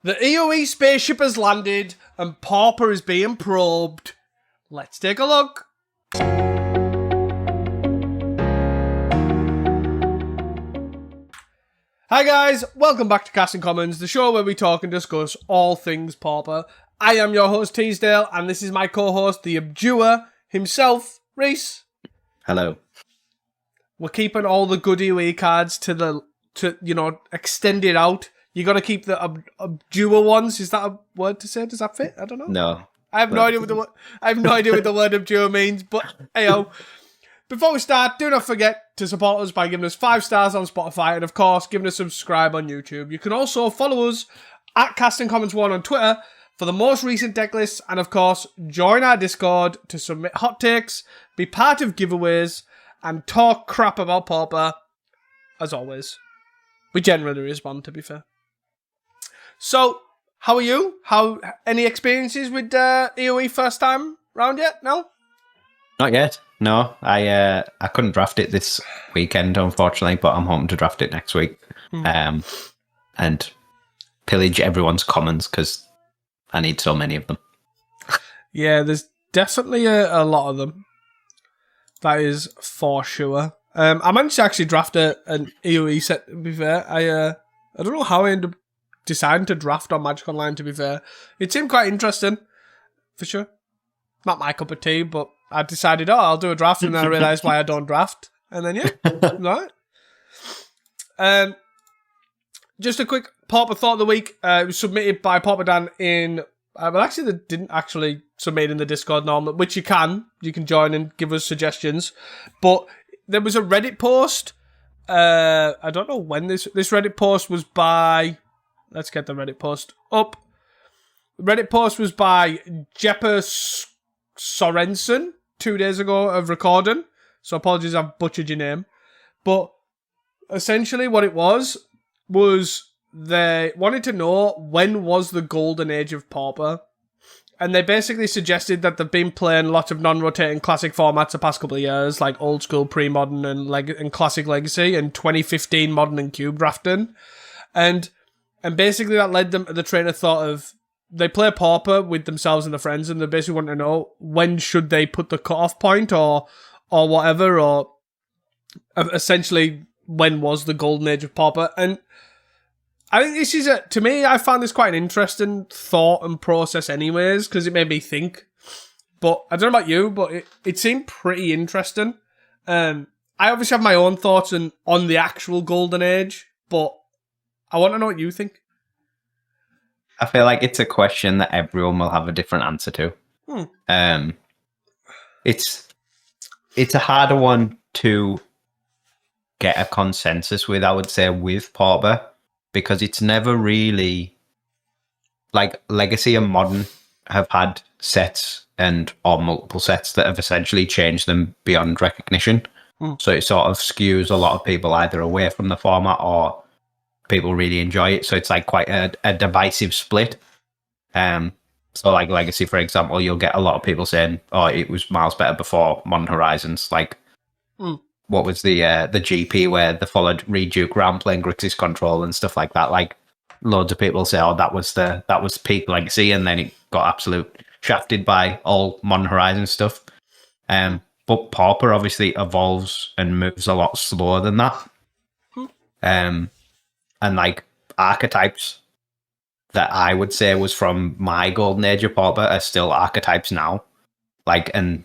The EOE spaceship has landed and Pauper is being probed. Let's take a look. Hi guys, welcome back to Casting Commons, the show where we talk and discuss all things Pauper. I am your host Teasdale, and this is my co-host, the abduer himself, Reese. Hello. We're keeping all the good EOE cards to extend it out. You got to keep the abduer ones. Is that a word to say? Does that fit? I don't know. No. I have no idea what the word abduer means. But heyo. Before we start, do not forget to support us by giving us 5 stars on Spotify and, of course, giving us a subscribe on YouTube. You can also follow us at Casting Commons 1 on Twitter for the most recent deck lists and, of course, join our Discord to submit hot takes, be part of giveaways, and talk crap about Pauper, as always. We generally respond, to be fair. So, how are you? Any experiences with EOE first time round yet? No? Not yet. No, I couldn't draft it this weekend, unfortunately, but I'm hoping to draft it next week. And pillage everyone's commons because I need so many of them. Yeah, there's definitely a lot of them. That is for sure. I managed to actually draft an EOE set, to be fair. I don't know how I ended up deciding to draft on Magic Online, to be fair. It seemed quite interesting, for sure. Not my cup of tea, but I decided, I'll do a draft, and then I realised why I don't draft. And then, yeah, right. Just a quick Pauper thought of the week. It was submitted by Pauper Dan in... actually, they didn't actually submit in the Discord normally, which you can. You can join and give us suggestions. But there was a Reddit post. I don't know when this Reddit post was by... Let's get the Reddit post up. The Reddit post was by Jepper Sorensen 2 days ago of recording. So apologies, I've butchered your name. But essentially what it was they wanted to know when was the golden age of Pauper. And they basically suggested that they've been playing lots of non-rotating classic formats the past couple of years, like old school, pre-modern, and classic legacy, and 2015 modern and cube drafting. And basically that led them to the train of thought of, they play Pauper with themselves and their friends, and they basically want to know when should they put the cutoff point or whatever, or essentially when was the golden age of Pauper. And I think this is to me, I found this quite an interesting thought and process anyways, because it made me think. But I don't know about you, but it seemed pretty interesting. I obviously have my own thoughts on the actual golden age, but I want to know what you think. I feel like it's a question that everyone will have a different answer to. It's a harder one to get a consensus with, I would say, with Pauper, because it's never really... Like, Legacy and Modern have had sets or multiple sets that have essentially changed them beyond recognition. So it sort of skews a lot of people either away from the format or people really enjoy it. So it's like quite a divisive split. So like Legacy, for example, you'll get a lot of people saying, it was miles better before Modern Horizons. Like, what was the GP where they followed Reduke around playing Grixis Control and stuff like that? Like, loads of people say, that was peak Legacy, and then it got absolute shafted by all Modern Horizons stuff. But Pauper obviously evolves and moves a lot slower than that. And like archetypes that I would say was from my golden age of Pauper are still archetypes now. Like, and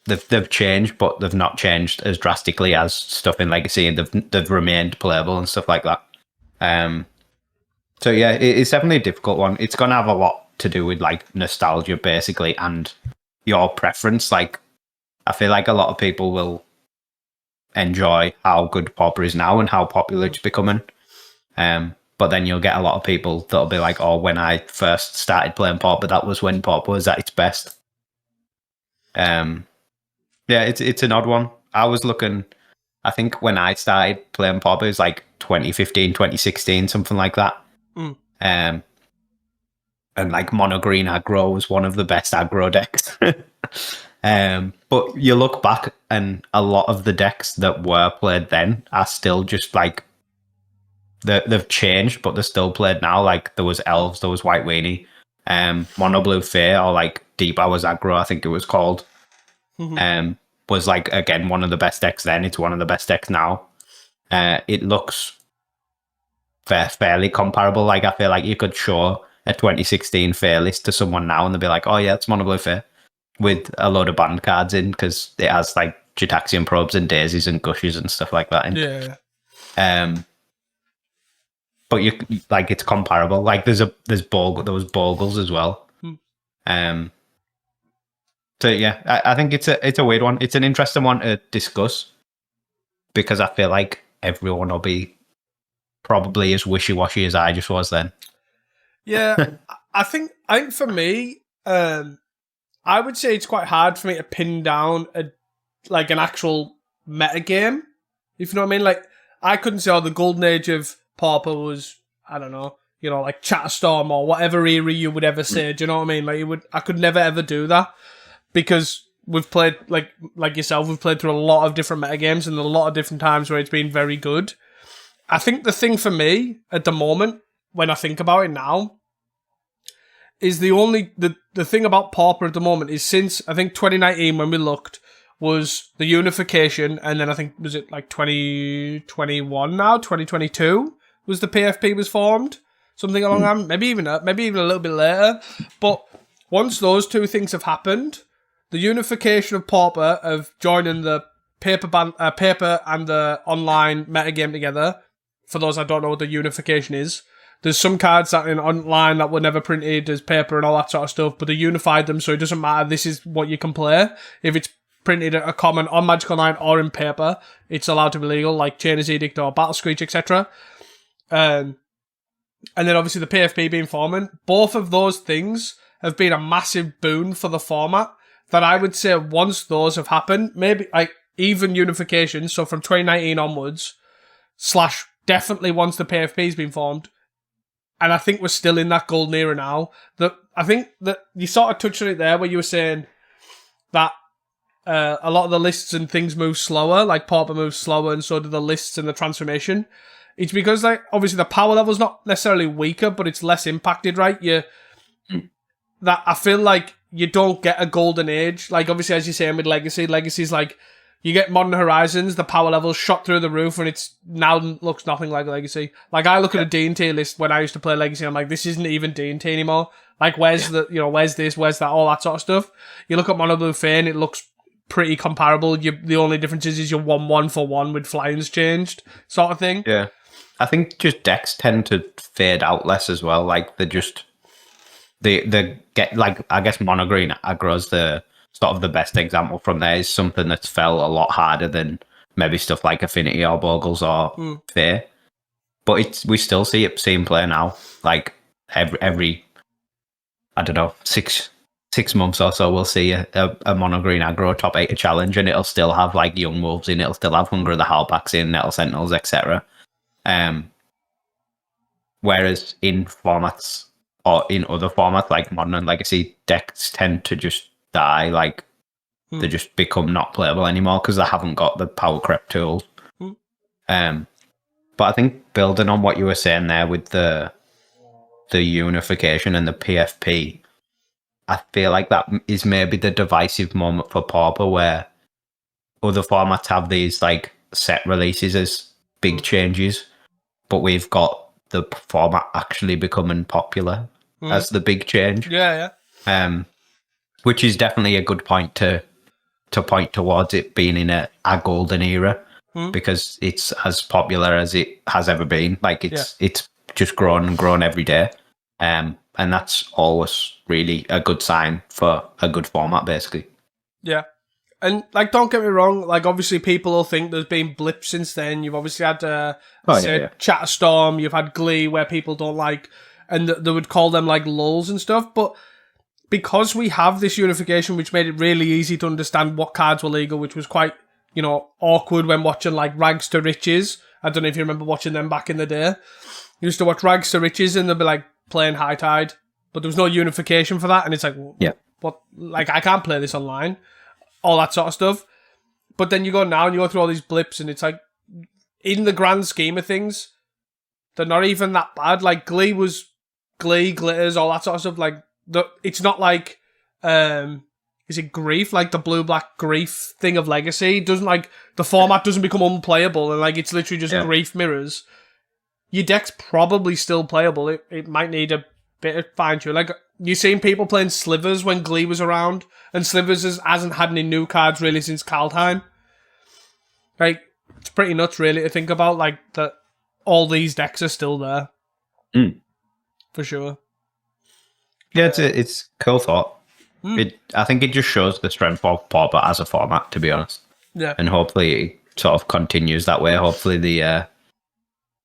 they've changed, but they've not changed as drastically as stuff in Legacy, and they've remained playable and stuff like that. So yeah, it's definitely a difficult one. It's gonna have a lot to do with like nostalgia basically and your preference. Like, I feel like a lot of people will enjoy how good Pauper is now and how popular it's becoming. But then you'll get a lot of people that'll be like, when I first started playing Pauper, that was when Pauper was at its best. Yeah, it's an odd one. I was looking, I think when I started playing Pauper, it was like 2015, 2016, something like that. And like Mono Green Aggro was one of the best aggro decks. But you look back and a lot of the decks that were played then are still just like they've changed, but they're still played now. Like there was Elves, there was White Weenie, Mono Blue Fair, or like Deep Hours Aggro, I think it was called. Was like again one of the best decks then. It's one of the best decks now. It looks fairly comparable. Like I feel like you could show a 2016 Fair list to someone now, and they'll be like, "Oh yeah, it's Mono Blue Fair," with a load of band cards in because it has like Gitaxian Probes and Daisies and Gushes and stuff like that. But you like it's comparable. Like there was Bogles as well. So yeah, I think it's a weird one. It's an interesting one to discuss because I feel like everyone will be probably as wishy-washy as I just was then. Yeah, I think for me, I would say it's quite hard for me to pin down an actual meta game. If you know what I mean, like I couldn't say, the golden age of Pauper was, I don't know, like Chatterstorm or whatever era you would ever say. Do you know what I mean? I could never ever do that because we've played like yourself. We've played through a lot of different meta games and a lot of different times where it's been very good. I think the thing for me at the moment, when I think about it now, is the thing about Pauper at the moment is since I think 2019 when we looked was the unification, and then I think was it like 2021 now 2022 was the PFP was formed, something along that, maybe even a little bit later. But once those two things have happened, the unification of Pauper of joining the paper and the online metagame together. For those I don't know what the unification is, there's some cards that in online that were never printed as paper and all that sort of stuff, but they unified them so it doesn't matter. This is what you can play. If it's printed a common on Magic Online or in paper, it's allowed to be legal, like Chainer's Edict or Battle Screech, etc. And then obviously the PFP being formed. Both of those things have been a massive boon for the format. That I would say once those have happened, maybe like even unification, so from 2019 onwards, / definitely once the PFP's been formed, and I think we're still in that golden era now. I think that you sort of touched on it there where you were saying that a lot of the lists and things move slower, like Pauper moves slower, and so do the lists and the transformation. It's because like obviously the power level's not necessarily weaker, but it's less impacted, right? That I feel like you don't get a golden age. Like obviously as you're saying with Legacy's like you get Modern Horizons, the power level's shot through the roof, and it's now looks nothing like Legacy. Like I look at a D&T list when I used to play Legacy, I'm like, this isn't even D&T anymore. Like where's where's this, where's that, all that sort of stuff. You look at Mono Blue Fane, it looks pretty comparable. The only difference is you're 1-1 for 1 with flying's changed, sort of thing. Yeah. I think just decks tend to fade out less as well. Like they get like, I guess Mono Green Aggro's the sort of the best example from there. Is something that's fell a lot harder than maybe stuff like Affinity or Bogles or Fair. But we still see it same play now. Like every I don't know, six months or so we'll see a Mono Green Aggro top 8 challenge, and it'll still have like Young Wolves in, it'll still have Hunger of the Howlbacks in, Nettle Sentinels, etc. Whereas in formats or in other formats like Modern and Legacy, decks tend to just die, like they just become not playable anymore because they haven't got the power creep tools. But I think building on what you were saying there with the unification and the PFP, I feel like that is maybe the divisive moment for Pauper, where other formats have these like set releases as big changes, but we've got the format actually becoming popular as the big change. Yeah. Which is definitely a good point to point towards it being in a golden era, because it's as popular as it has ever been. Like it's just grown and grown every day. And that's always really a good sign for a good format, basically. Yeah. And, like, don't get me wrong, like, obviously people will think there's been blips since then. You've obviously had, Chatterstorm, you've had Glee, where people don't like, and they would call them, like, lulls and stuff. But because we have this unification, which made it really easy to understand what cards were legal, which was quite, awkward when watching, like, Rags to Riches. I don't know if you remember watching them back in the day. You used to watch Rags to Riches, and they'd be, like, playing High Tide. But there was no unification for that, and it's like, what? Like, I can't play this online. All that sort of stuff. But then you go now and you go through all these blips, and it's like, in the grand scheme of things, they're not even that bad. Like, Glee was Glee, Glitters, all that sort of stuff. Like, it's not like, is it Grief? Like, the blue-black Grief thing of Legacy. It doesn't, like, the format doesn't become unplayable, and, like, it's literally just Grief mirrors. Your deck's probably still playable. It might need a bit of fine-tune. Like, you've seen people playing Slivers when Glee was around, and Slivers hasn't had any new cards really since Kaldheim. Like, it's pretty nuts, really, to think about, like, that all these decks are still there. For sure. Yeah, it's a cool thought. I think it just shows the strength of Pauper as a format, to be honest. Yeah. And hopefully it sort of continues that way. Hopefully the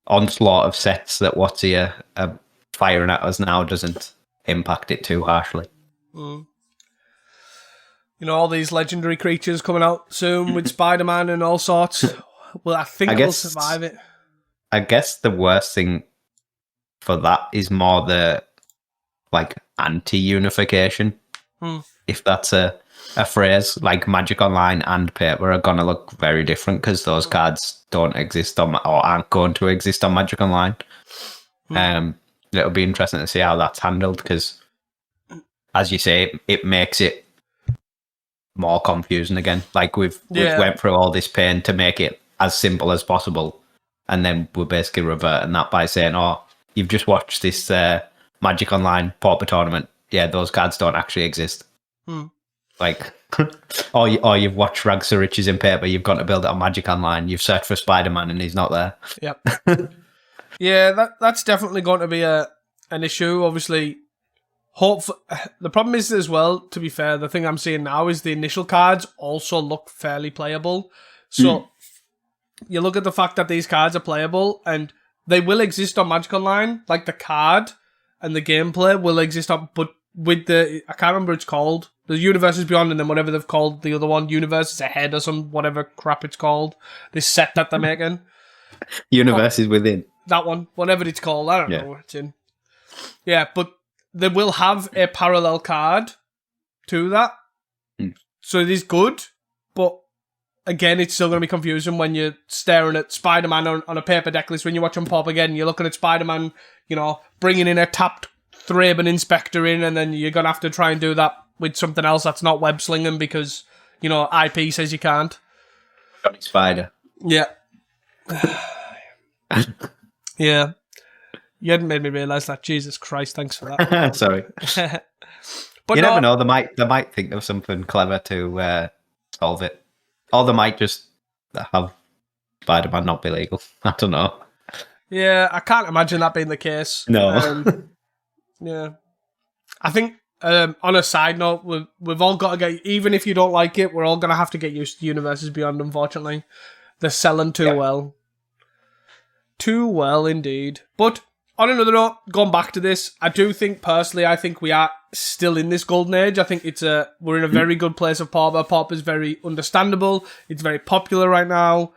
onslaught of sets that WotC are firing at us now doesn't impact it too harshly. You know, all these legendary creatures coming out soon with Spider-Man and all sorts. Well, I think we'll survive it. I guess the worst thing for that is more the, like, anti-unification. If that's a phrase. Like, Magic Online and Paper are going to look very different because those cards don't exist on, or aren't going to exist on Magic Online. It'll be interesting to see how that's handled because, as you say, it makes it more confusing again. Like, we've went through all this pain to make it as simple as possible, and then we're basically reverting that by saying, oh, you've just watched this Magic Online Pauper tournament. Yeah, those cards don't actually exist. Like, or you've watched Rags to Riches in Paper, you've gone to build it on Magic Online, you've searched for Spider-Man and he's not there. Yep. Yeah, that's definitely going to be an issue, obviously. The problem is as well, to be fair, the thing I'm seeing now is the initial cards also look fairly playable. So you look at the fact that these cards are playable and they will exist on Magic Online, like the card and the gameplay will exist on, but with the, I can't remember what it's called, the Universes Beyond, and then whatever they've called the other one, Universes Ahead or some whatever crap it's called, this set that they're making. Universes Within. That one, whatever it's called, I don't know what it's in. Yeah, but they will have a parallel card to that. So it is good, but again, it's still going to be confusing when you're staring at Spider-Man on a paper deck list. When you watch him pop again, you're looking at Spider-Man, you know, bringing in a tapped Thraben Inspector in, and then you're going to have to try and do that with something else that's not web slinging because, you know, IP says you can't. Spider. Yeah. Yeah. You hadn't made me realise that. Jesus Christ, thanks for that. Sorry. But you never know, they might think of something clever to solve it. Or they might just have Spider-Man not be legal. I don't know. Yeah, I can't imagine that being the case. No. Yeah. I think, on a side note, we've all got to get, even if you don't like it, we're all going to have to get used to Universes Beyond, unfortunately. They're selling too well. Too well, indeed. But, on another note, going back to this, I do think, personally, I think we are still in this golden age. I think we're in a very good place of Pauper. Pauper's very understandable. It's very popular right now.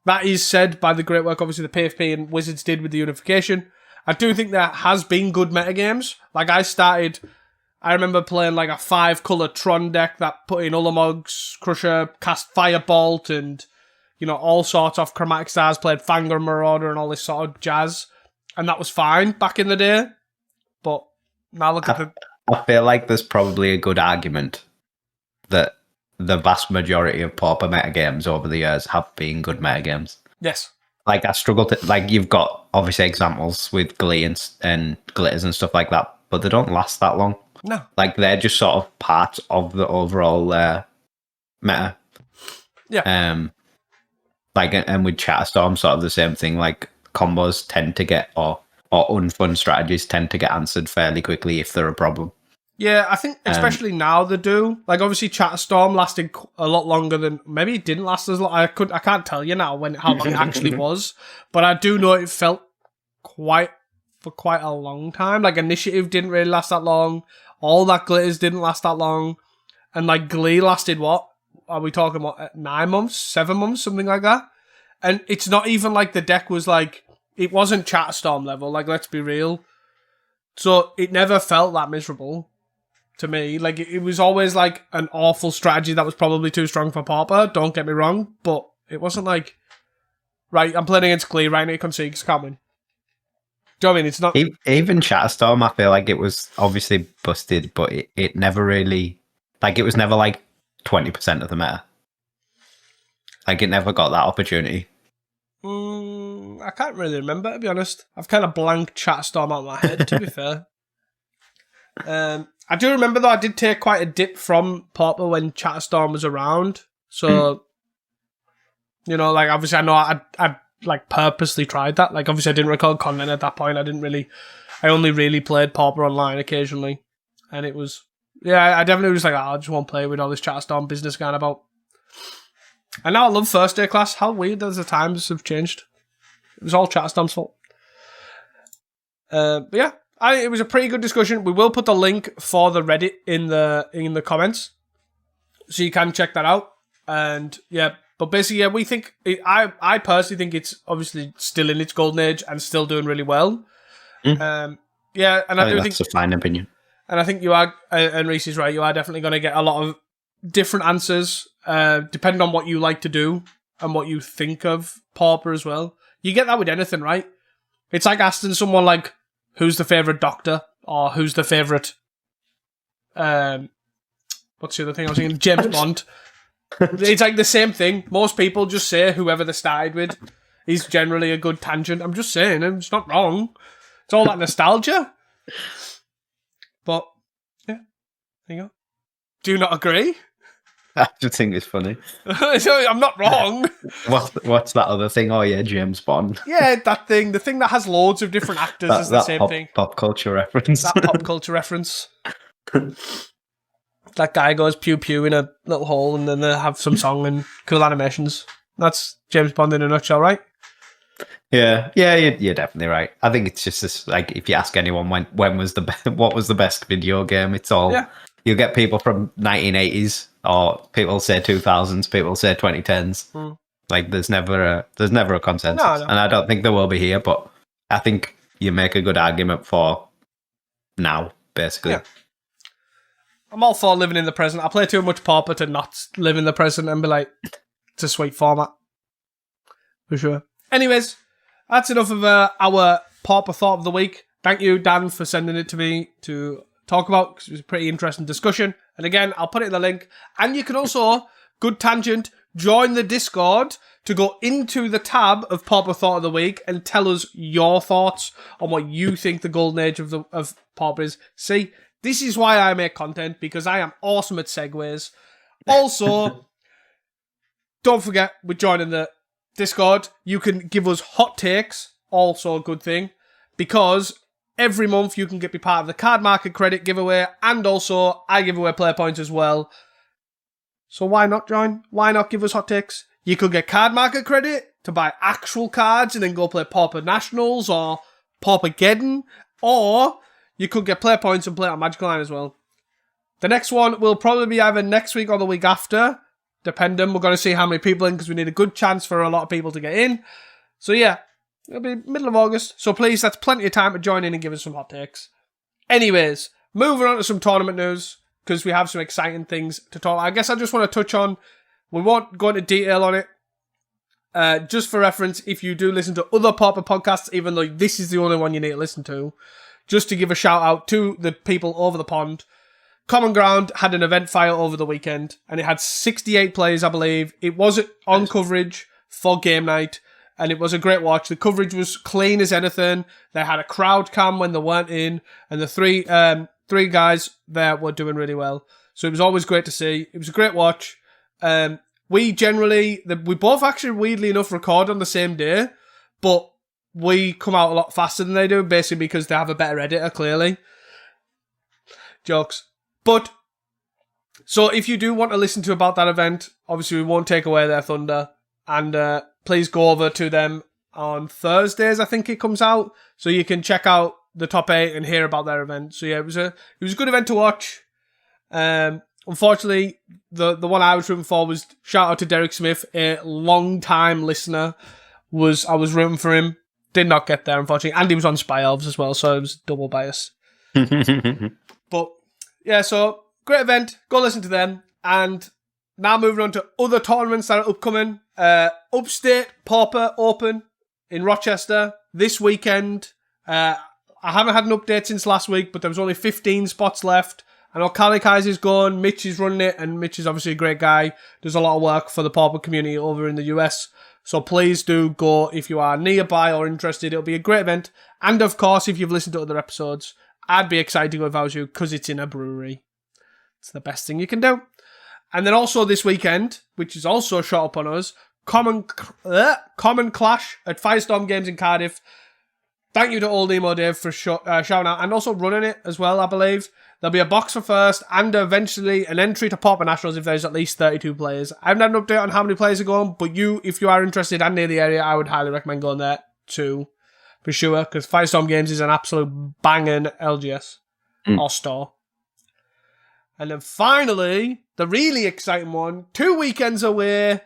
That is said by the great work, obviously, the PFP and Wizards did with the unification. I do think there has been good metagames. Like, I remember playing like a 5-colour Tron deck that put in Ullamogs, Crusher, cast Firebolt, and, you know, all sorts of Chromatic Stars, played Fangor Marauder and all this sort of jazz. And that was fine back in the day. But now look at I feel like there's probably a good argument that the vast majority of Pauper metagames over the years have been good metagames. Yes. Like, I struggle to... Like, you've got, obviously, examples with Glee and Glitters and stuff like that, but they don't last that long. No. Like, they're just sort of part of the overall meta. Yeah. Like, and with Chatterstorm, sort of the same thing. Like, combos tend to get, or unfun strategies tend to get answered fairly quickly if they're a problem. Yeah, I think especially now they do. Like, obviously, Chatterstorm lasted a lot longer than... Maybe it didn't last as long. I can't tell you now how long it actually was. But I do know it felt for quite a long time. Like, Initiative didn't really last that long. All that Glitters didn't last that long. And, like, Glee lasted, what? Are we talking, 9 months? 7 months? Something like that? And it's not even like the deck was, like... It wasn't Chatterstorm level. Like, let's be real. So, it never felt that miserable. To me, like, it was always like an awful strategy that was probably too strong for Pauper, don't get me wrong, but it wasn't like, right, I'm playing against Glee, right, now you can see, can't win. Do you know what I mean? It's not... Even Chatterstorm, I feel like it was obviously busted, but it never really... Like, it was never, like, 20% of the meta. Like, it never got that opportunity. I can't really remember, to be honest. I've kind of blanked Chatterstorm out of my head, to be fair. I do remember, though, I did take quite a dip from Pauper when Chatterstorm was around. So, you know, like, obviously, I know I like, purposely tried that. Like, obviously, I didn't record content at that point. I only really played Pauper online occasionally. And it was... Yeah, I definitely was like, I just won't play with all this Chatterstorm business going about. And now I love First Day Class. How weird that the times have changed. It was all Chatterstorm's fault. But yeah, it was a pretty good discussion. We will put the link for the Reddit in the comments, so you can check that out. And yeah, but basically, yeah, we think I personally think it's obviously still in its golden age and still doing really well. Yeah, and I do think that's a fine opinion. And I think you are, and Reese is right, you are definitely going to get a lot of different answers, depending on what you like to do and what you think of Pauper as well. You get that with anything, right? It's like asking someone like, who's the favourite Doctor? Or who's the favourite... what's the other thing I was thinking? James Bond. It's like the same thing. Most people just say whoever they started with is generally a good tangent. I'm just saying, it's not wrong. It's all that nostalgia. But, yeah, there you go. Do you not agree? I just think it's funny. I'm not wrong. What's that other thing? Oh, yeah, James Bond. Yeah, that thing. The thing that has loads of different actors is the same thing. Pop culture reference. That pop culture reference. That guy goes pew-pew in a little hole and then they have some song and cool animations. That's James Bond in a nutshell, right? Yeah, you're definitely right. I think it's just this, like, if you ask anyone when was what was the best video game, it's all... Yeah. You'll get people from 1980s, or people say 2000s, people say 2010s. Like, there's never a consensus. No. And I don't think there will be here, but I think you make a good argument for now, basically. Yeah. I'm all for living in the present. I play too much Pauper to not live in the present and be like, it's a sweet format. For sure. Anyways, that's enough of our Pauper thought of the week. Thank you, Dan, for sending it to me to talk about, because it was a pretty interesting discussion. And again, I'll put it in the link. And you can also, good tangent, join the Discord to go into the tab of Pauper Thought of the Week and tell us your thoughts on what you think the golden age of Pauper is. See, this is why I make content, because I am awesome at segues. Also, don't forget, with joining the Discord, you can give us hot takes, also a good thing, because every month you can be part of the card market credit giveaway, and also I give away player points as well. So why not join? Why not give us hot takes? You could get card market credit to buy actual cards and then go play Pauper Nationals or Paupergeddon, or you could get player points and play on Magical Line as well. The next one will probably be either next week or the week after, depending. We're going to see how many people in, because we need a good chance for a lot of people to get in. So yeah, it'll be middle of August. So please, that's plenty of time to join in and give us some hot takes. Anyways, moving on to some tournament news, because we have some exciting things to talk. I guess I just want to touch on, we won't go into detail on it. Just for reference, if you do listen to other Pauper podcasts, even though this is the only one you need to listen to, just to give a shout out to the people over the pond. Common Ground had an event file over the weekend, and it had 68 players, I believe. It was on coverage for game night, and it was a great watch. The coverage was clean as anything. They had a crowd cam when they weren't in, and the three guys there were doing really well. So it was always great to see. It was a great watch. We both actually, weirdly enough, record on the same day, but we come out a lot faster than they do, basically because they have a better editor, clearly. Jokes. But, so if you do want to listen to about that event, obviously we won't take away their thunder, and please go over to them on Thursdays, I think it comes out, so you can check out the top 8 and hear about their event. So yeah, it was a good event to watch. Unfortunately, the one I was rooting for was, shout out to Derek Smith, a long-time listener. I was rooting for him. Did not get there, unfortunately. And he was on Spy Elves as well, so it was double bias. But, yeah, so, great event. Go listen to them. And now moving on to other tournaments that are upcoming. Upstate Pauper Open in Rochester this weekend. I haven't had an update since last week, but there was only 15 spots left. I know Kalikai's is gone, Mitch is running it, and Mitch is obviously a great guy. Does a lot of work for the Pauper community over in the US. So please do go if you are nearby or interested. It'll be a great event. And of course, if you've listened to other episodes, I'd be excited to go if I was you, because it's in a brewery. It's the best thing you can do. And then also this weekend, which is also shot up on us, Common Clash at Firestorm Games in Cardiff. Thank you to Old Emo Dave for shouting out and also running it as well, I believe. There'll be a box for first and eventually an entry to Pauper Nationals if there's at least 32 players. I haven't had an update on how many players are going, but if you are interested and near the area, I would highly recommend going there too, for sure, because Firestorm Games is an absolute banging LGS or store. And then finally, the really exciting one, 2 weekends away,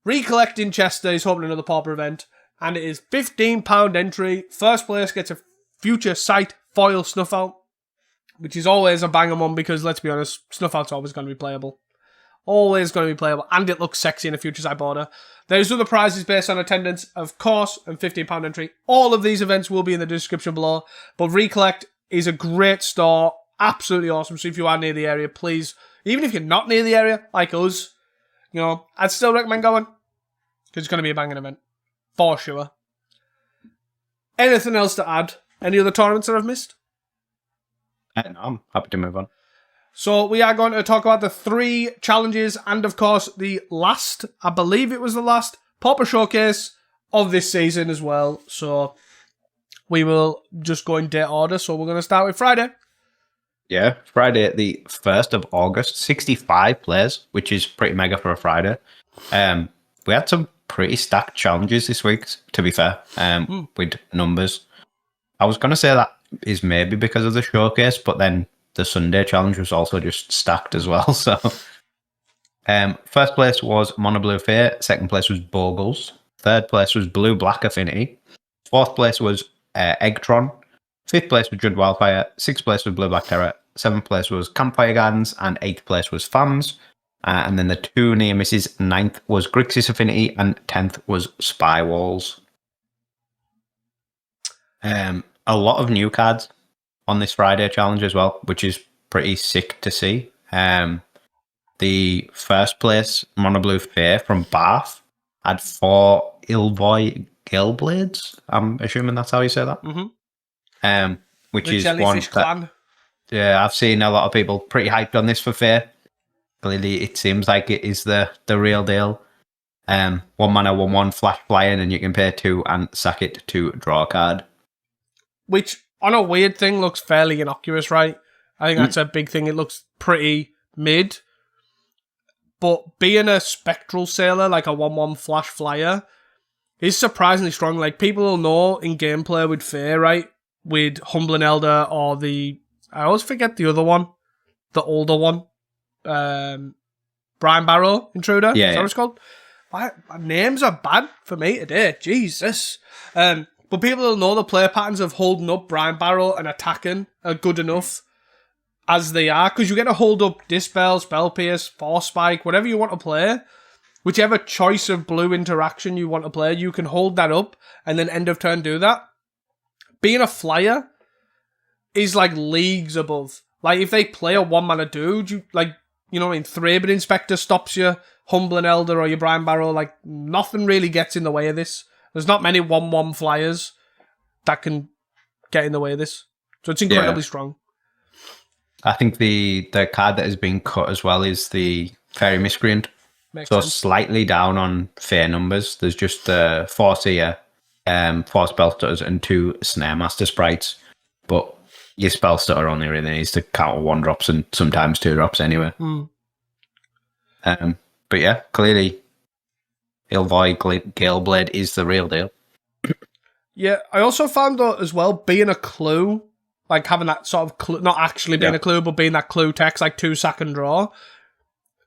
Recollect in Chester is hoping another Pauper event, and it is £15 entry. First place gets a future sight foil snuff out, which is always a banger one because, let's be honest, snuff out's always going to be playable. Always going to be playable, and it looks sexy in a future sight border. There's other prizes based on attendance, of course, and £15 entry. All of these events will be in the description below, but Recollect is a great store, absolutely awesome. So if you are near the area, please, even if you're not near the area, like us, I'd still recommend going, because it's going to be a banging event, for sure. Anything else to add? Any other tournaments that I've missed? No, I'm happy to move on. So we are going to talk about the 3 challenges and, of course, the last, I believe it was the last, Pauper Showcase of this season as well. So we will just go in date order. So we're going to start with Friday. Yeah, Friday the 1st of August, 65 players, which is pretty mega for a Friday. We had some pretty stacked challenges this week, to be fair, with numbers. I was going to say that is maybe because of the showcase, but then the Sunday challenge was also just stacked as well. So, first place was Mono Blue Fair, second place was Bogles, third place was Blue Black Affinity, fourth place was Eggtron, fifth place was Judd Wildfire, sixth place was Blue Black Terror, seventh place was Campfire Gardens, and eighth place was Fams. And then the 2 near misses, 9th was Grixis Affinity, and 10th was Spy Walls. A lot of new cards on this Friday challenge as well, which is pretty sick to see. The first place, Mono Blue Fair from Bath, had 4 Ilvoy Galeblades. I'm assuming that's how you say that. Mm-hmm. Which the is Jellyfish one Clan. Yeah, I've seen a lot of people pretty hyped on this for Fair. Clearly, it seems like it is the real deal. 1 mana, 1/1 flash flying, and you can pay 2 and sack it to draw a card. Which, on a weird thing, looks fairly innocuous, right? I think that's a big thing. It looks pretty mid. But being a Spectral Sailor, like a 1/1 flash flyer, is surprisingly strong. Like, people will know in gameplay with Fair, right? With Humbling Elder or I always forget the other one. The older one. Brian Barrow Intruder. Yeah, is that what it's called? My names are bad for me today. Jesus. But people will know the play patterns of holding up Brian Barrow and attacking are good enough as they are, because you get to hold up Dispel, Spell Pierce, Force Spike, whatever you want to play. Whichever choice of blue interaction you want to play, you can hold that up and then end of turn do that. Being a flyer is like leagues above. Like, if they play a 1 mana dude, you know what I mean? Thraben Inspector stops you, Humbling Elder or your Brian Barrow, like, nothing really gets in the way of this. There's not many 1/1 flyers that can get in the way of this. So it's incredibly strong. I think the card that has been cut as well is the Fairy Miscreant. Makes so sense. Slightly down on Fair numbers. There's just 4 Seer, 4 Spellstutters, and 2 Snare Master sprites. But your Spellstutter only really needs to counter 1-drops and sometimes 2-drops anyway. But yeah, clearly Ilvoy Galeblade is the real deal. Yeah, I also found though as well, being a clue, like having that sort of clue, not actually being a clue, but being that clue text, like 2 sack and draw,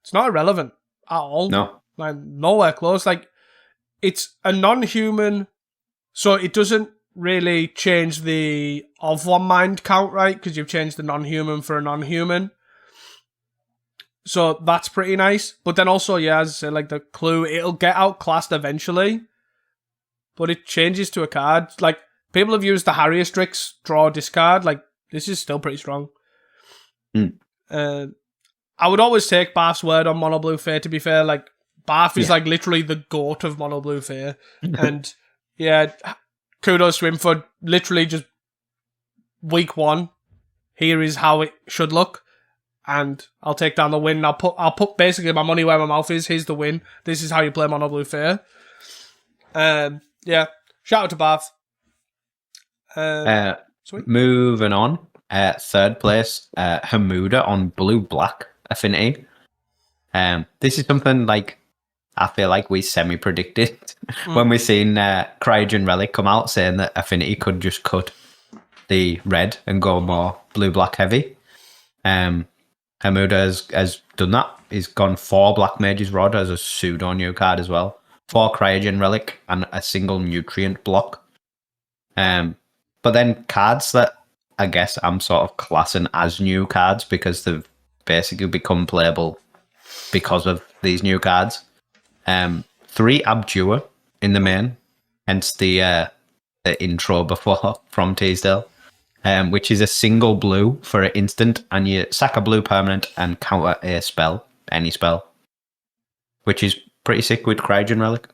it's not irrelevant at all. No. Like, nowhere close. Like, it's a non-human, so it doesn't really change the of 1 mind count, right? Because you've changed the non-human for a non-human. So that's pretty nice. But then also, yeah, as I said, like the clue, it'll get outclassed eventually. But it changes to a card. Like, people have used the Harrier tricks, draw, discard. Like, this is still pretty strong. I would always take Bath's word on Mono Blue Fair, to be fair. Like, Bath is like literally the goat of Mono Blue Fair. And yeah, kudos to him for literally just week 1. Here is how it should look. And I'll take down the win. I'll put basically my money where my mouth is. Here's the win. This is how you play Mono Blue Fair. Yeah, shout out to Bath. Sweet. Moving on. 3rd place, Hamuda on Blue Black Affinity. This is something like I feel like we semi-predicted when we seen Cryogen Relic come out saying that Affinity could just cut the red and go more blue-black heavy. Hamuda has done that. He's gone 4 Black Mage's Rod as a pseudo new card as well. 4 Cryogen Relic and a single nutrient block. But then cards that I guess I'm sort of classing as new cards because they've basically become playable because of these new cards. 3 Abjure in the main, hence the intro before from Teasdale. Which is a single blue for an instant, and you sack a blue permanent and counter a spell, any spell, which is pretty sick with Cryogen Relic.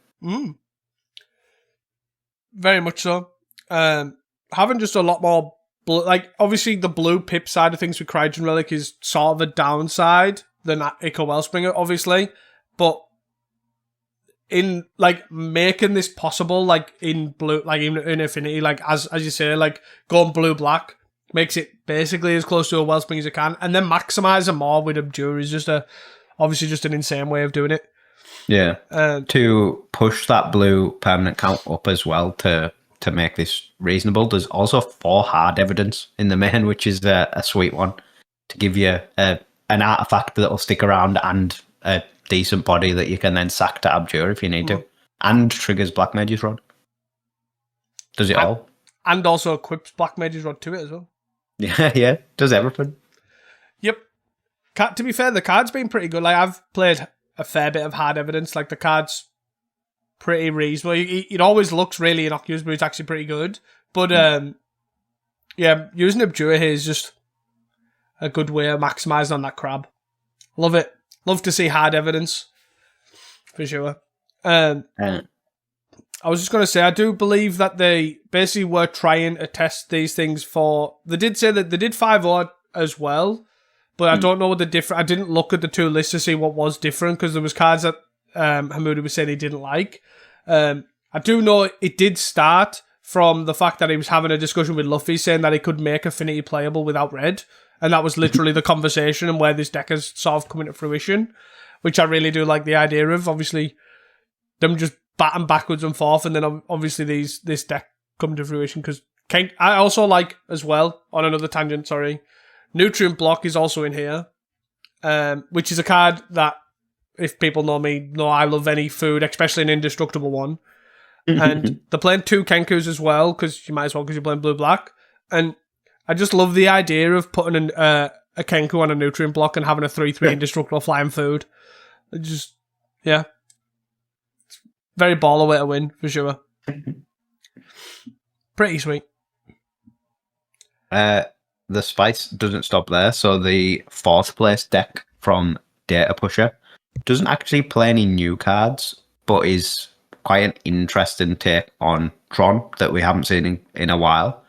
Very much so. Having just a lot more blue, like obviously the blue pip side of things with Cryogen Relic is sort of a downside than Echo Wellspringer, obviously, but in like making this possible, like in blue, like in Affinity, like as you say, like going blue black makes it basically as close to a Wellspring as it can, and then maximizing more with Abjure is just obviously just an insane way of doing it. Yeah, to push that blue permanent count up as well to make this reasonable. There's also 4 hard evidence in the main, which is a sweet one to give you an artifact that'll stick around and a decent body that you can then sack to Abjure if you need to, and triggers Black Mage's Rod. Does it all? And also equips Black Mage's Rod to it as well. Yeah, does everything. Yep. To be fair, the card's been pretty good. Like, I've played a fair bit of hard evidence. Like, the card's pretty reasonable. It always looks really innocuous, but it's actually pretty good. But, yeah, using Abjure here is just a good way of maximising on that crab. Love it. Love to see hard evidence, for sure. I was just going to say, I do believe that they basically were trying to test these things for... They did say that they did 5-0 as well, but I don't know what the different... I didn't look at the 2 lists to see what was different, because there was cards that Hamuda was saying he didn't like. I do know it did start from the fact that he was having a discussion with Luffy saying that he could make Affinity playable without red. And that was literally the conversation and where this deck has sort of come into fruition, which I really do like the idea of. Obviously, them just batting backwards and forth, and then obviously this deck come to fruition. Because I also like, as well, on another tangent, sorry, Nutrient Block is also in here, which is a card that, if people know me, know I love any food, especially an indestructible one. And they're playing 2 Kenkus as well, because you might as well, because you're playing blue-black. And I just love the idea of putting a Kenku on a nutrient block and having a 3/3 indestructible flying food. Just, yeah. It's very baller way to win, for sure. Pretty sweet. The spice doesn't stop there. So the 4th place deck from Data Pusher doesn't actually play any new cards, but is quite an interesting take on Tron that we haven't seen in a while.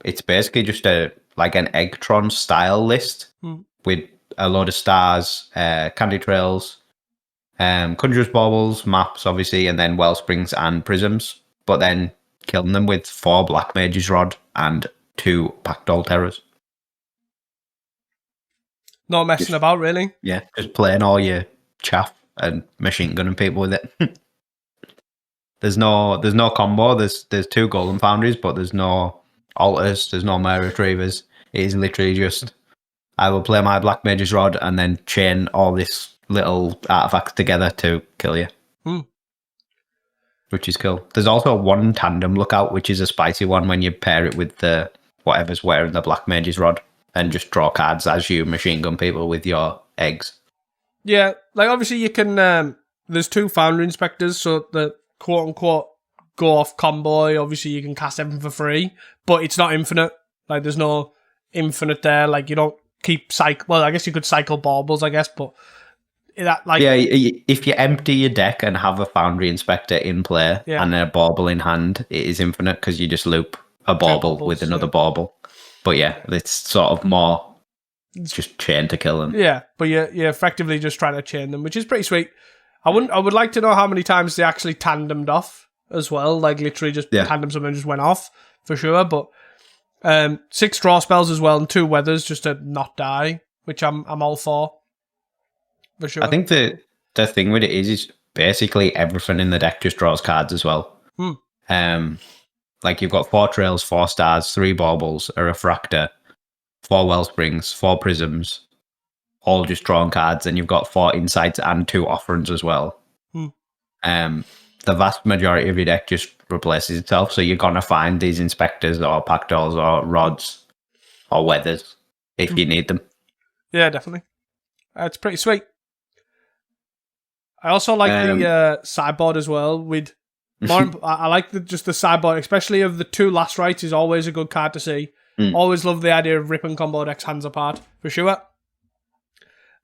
It's basically just an Eggtron style list with a load of stars, candy trails, Conjurer's Baubles, maps, obviously, and then Wellsprings and Prisms, but then killing them with 4 Black Mage's Rod and 2 Packed Terrors. Not messing about, really. Yeah, just playing all your chaff and machine gunning people with it. There's no combo. There's 2 Golden Foundries, but there's no altars, there's no Mare Retrievers. It is literally just, I will play my Black Mage's Rod and then chain all this little artifacts together to kill you. Which is cool. There's also 1 Tandem Lookout, which is a spicy one when you pair it with the whatever's wearing the Black Mage's Rod and just draw cards as you machine gun people with your eggs. Yeah, like obviously you can, there's 2 Foundry Inspectors, so the quote-unquote go off combo, obviously you can cast everything for free, but it's not infinite. Like, there's no infinite there. Like, you don't keep cycle. Well, I guess you could cycle baubles, I guess, but that, like, yeah, if you empty your deck and have a Foundry Inspector in play and a bauble in hand, it is infinite because you just loop a bauble with another bauble. But yeah, it's sort of more just chain to kill them. Yeah, but you're effectively just trying to chain them, which is pretty sweet. I would like to know how many times they actually tandemed off as well. Like, literally just tandems them and just went off for sure. But 6 draw spells as well and 2 weathers just to not die, which I'm all for sure. I think the thing with it is basically everything in the deck just draws cards as well. Like, you've got 4 trails, 4 stars, 3 baubles, a refractor, 4 wellsprings, 4 prisms, all just drawing cards, and you've got 4 insights and 2 offerings as well. The vast majority of your deck just replaces itself, so you're gonna find these inspectors or pactals or rods or weathers if you need them. Yeah, definitely. It's pretty sweet. I also like the sideboard as well. With I like just the sideboard, especially of the 2 last rights, is always a good card to see. Always love the idea of ripping combo decks hands apart for sure.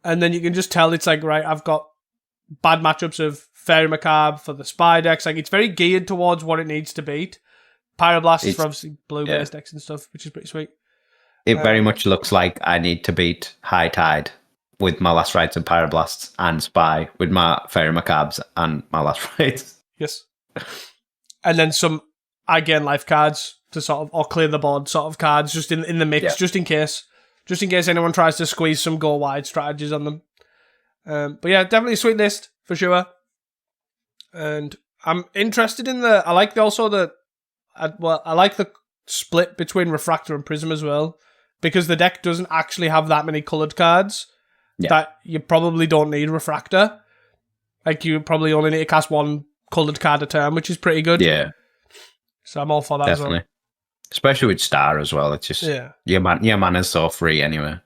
And then you can just tell it's like, right, I've got bad matchups of Fairy Macabre for the spy decks. Like, it's very geared towards what it needs to beat. Pyroblast is for obviously blue-based decks and stuff, which is pretty sweet. It very much looks like I need to beat High Tide with my last rights and Pyroblasts, and Spy with my Fairy Macabres and my last rights. Yes. And then some, again, life cards to sort of, or clear the board sort of cards just in the mix, just in case anyone tries to squeeze some go wide strategies on them. But yeah, definitely a sweet list for sure. And I'm interested in I like the split between Refractor and Prism as well, because the deck doesn't actually have that many coloured cards that you probably don't need Refractor. Like, you probably only need to cast 1 coloured card a turn, which is pretty good. Yeah. So I'm all for that definitely. as well. Especially with Star as well. It's just your mana's so free anyway.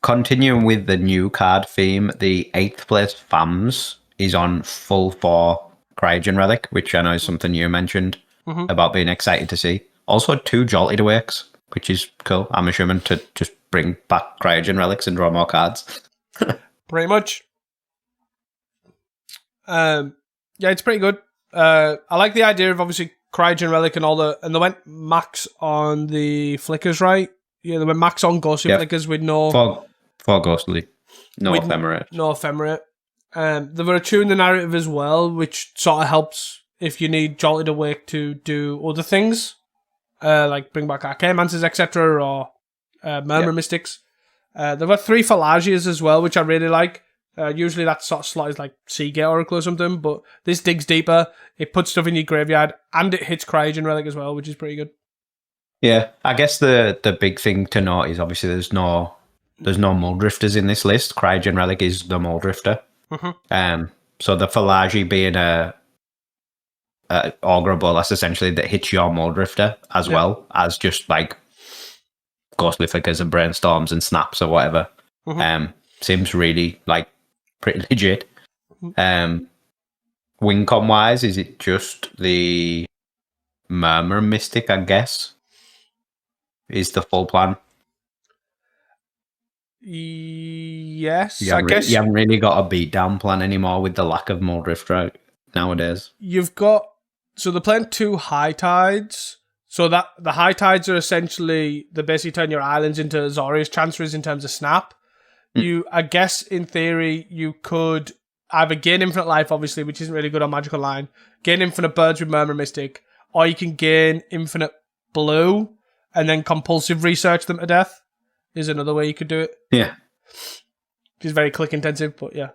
Continuing with the new card theme, the 8th place FAMS is on full 4 Cryogen Relic, which I know is something you mentioned about being excited to see. Also 2 Jolted Awakes, which is cool. I'm assuming to just bring back Cryogen Relics and draw more cards. Pretty much. Yeah, it's pretty good. I like the idea of obviously Cryogen Relic and they went max on the flickers, right? Yeah, they went max on Ghostly Flickers with no... For Ghostly. No Ephemerate. No Ephemerate. They were attuned the narrative as well, which sort of helps if you need Jolted Awake to do other things, like bring back Archaeomancers, etc., or Murmur Mystics. There were 3 Phalagias as well, which I really like. Usually that sort of slot is like Seagate Oracle or something, but this digs deeper. It puts stuff in your graveyard, and it hits Cryogen Relic as well, which is pretty good. Yeah, I guess the big thing to note is obviously there's no Muldrifters in this list. Cryogen Relic is the Muldrifter. So the Phalaji being a Augur Bolas essentially that hits your Muldrifter as well as just like Ghostly Flickers and Brainstorms and Snaps or whatever. Seems really like pretty legit. Wincom wise, is it just the Murmur Mystic, I guess? Is the full plan? Yes, I guess you haven't really got a beatdown plan anymore with the lack of Muldrift nowadays. You've got, so they're playing 2 High Tides. So that the High Tides are essentially, they basically turn your islands into Azorius transfers in terms of snap. I guess in theory you could either gain infinite life, obviously, which isn't really good on Magic Online, gain infinite birds with Murmur Mystic, or you can gain infinite blue and then compulsive research them to death. Is another way you could do it. Yeah. Which is very click intensive, but yeah.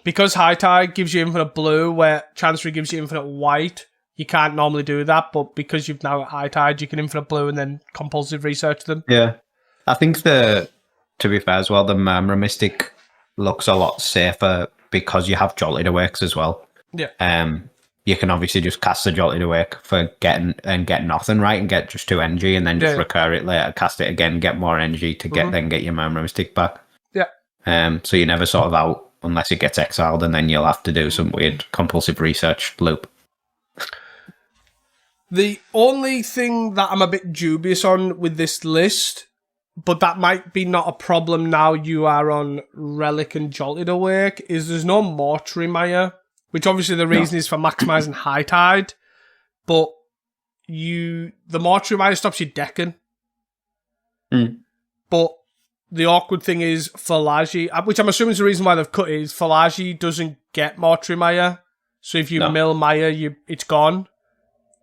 Because High Tide gives you infinite blue, where Chancery gives you infinite white, you can't normally do that, but because you've now got High Tide, you can infinite blue and then compulsive research them. Yeah. I think to be fair as well, the Murmur Mystic looks a lot safer because you have Jolted Awakes as well. Yeah. You can obviously just cast the Jolted Awake for get nothing, right? And get just 2 energy and then just recur it later, cast it again, get more energy to then get your Murmur Mystic back. Yeah. So you're never sort of unless it gets exiled, and then you'll have to do some weird compulsive research loop. The only thing that I'm a bit dubious on with this list, but that might be not a problem now you are on Relic and Jolted Awake, is there's no Mortuary Maya, which obviously the reason is for maximising High Tide, but the Mortuary Maya stops you decking. But the awkward thing is Falaji, which I'm assuming is the reason why they've cut it, is Falaji doesn't get Mortuary Maya, so if you mill Maya, it's gone,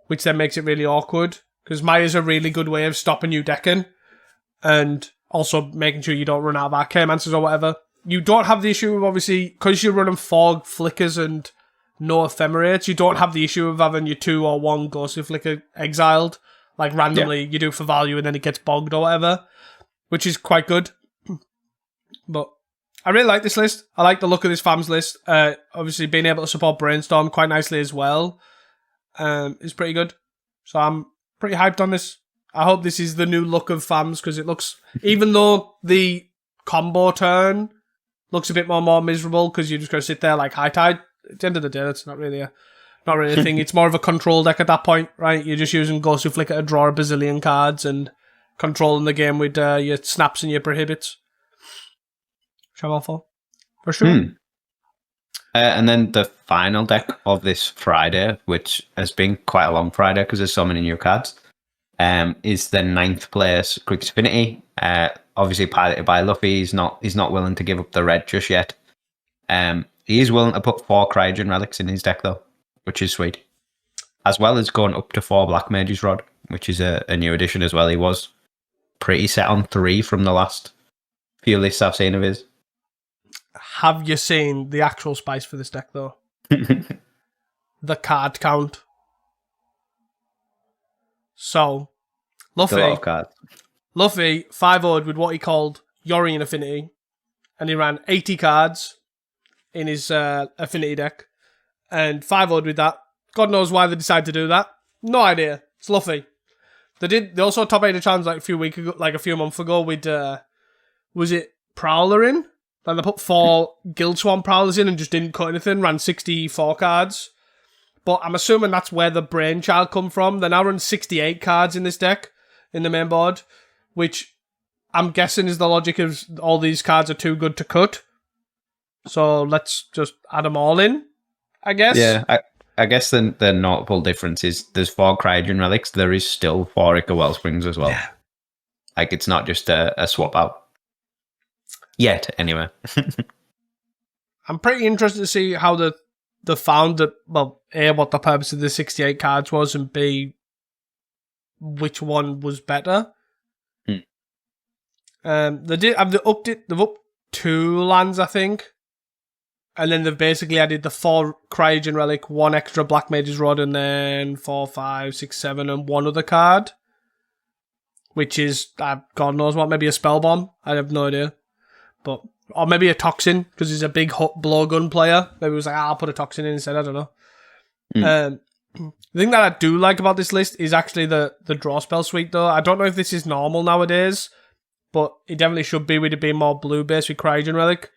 which then makes it really awkward, because Maya's a really good way of stopping you decking, and also making sure you don't run out of Arcane-Mancers or whatever. You don't have the issue of, obviously, because you're running Fog, Flickers, and no Ephemerates, you don't have the issue of having your 2 or 1 Ghostly Flicker exiled, like randomly you do for value and then it gets bogged or whatever, which is quite good. But I really like this list. I like the look of this FAMS list. Obviously, being able to support Brainstorm quite nicely as well is pretty good. So I'm pretty hyped on this. I hope this is the new look of FAMS, because it looks, even though the combo turn looks a bit more miserable because you're just going to sit there like High Tide, at the end of the day, it's not really a thing. It's more of a control deck at that point, right? You're just using Ghostly Flicker to draw a bazillion cards and controlling the game with your snaps and your prohibits. Which I'm all for sure. And then the final deck of this Friday, which has been quite a long Friday because there's so many new cards, is the 9th place Grixis Affinity. Obviously piloted by Luffy. He's not willing to give up the red just yet. He is willing to put 4 Cryogen Relics in his deck though, which is sweet. As well as going up to 4 Black Mage's Rod, which is a new addition as well. He was pretty set on 3 from the last few lists I've seen of his. Have you seen the actual spice for this deck, though? The card count. So, Luffy 5-0'd with what he called Yorion Affinity, and he ran 80 cards in his Affinity deck, and 5-0'd with that. God knows why they decided to do that. No idea. It's Luffy. They also top 8 challenge like a few months ago with was it Prowler in? Like they put 4 Guild Swarm Prowlers in and just didn't cut anything, ran 64 cards. But I'm assuming that's where the brainchild come from. They're now running 68 cards in this deck, in the main board, which I'm guessing is the logic of all these cards are too good to cut. So let's just add them all in, I guess. Yeah, I guess the notable difference is there's 4 Cryogen Relics. There is still 4 Ica Wellsprings as well. Yeah. Like, it's not just a swap out. Yet, anyway. I'm pretty interested to see how they found that, well, A, what the purpose of the 68 cards was, and B, which one was better. They've upped 2 lands, I think. And then they've basically added the 4 Cryogen Relic, 1 extra Black Mage's Rod, and then 4, 5, 6, 7, and 1 other card. Which is, God knows what, maybe a Spell Bomb? I have no idea. Or maybe a Toxin, because he's a big blowgun player. Maybe he was like, I'll put a Toxin in instead, I don't know. The thing that I do like about this list is actually the draw spell suite, though. I don't know if this is normal nowadays, but it definitely should be with it being more blue-based with Cryogen Relic.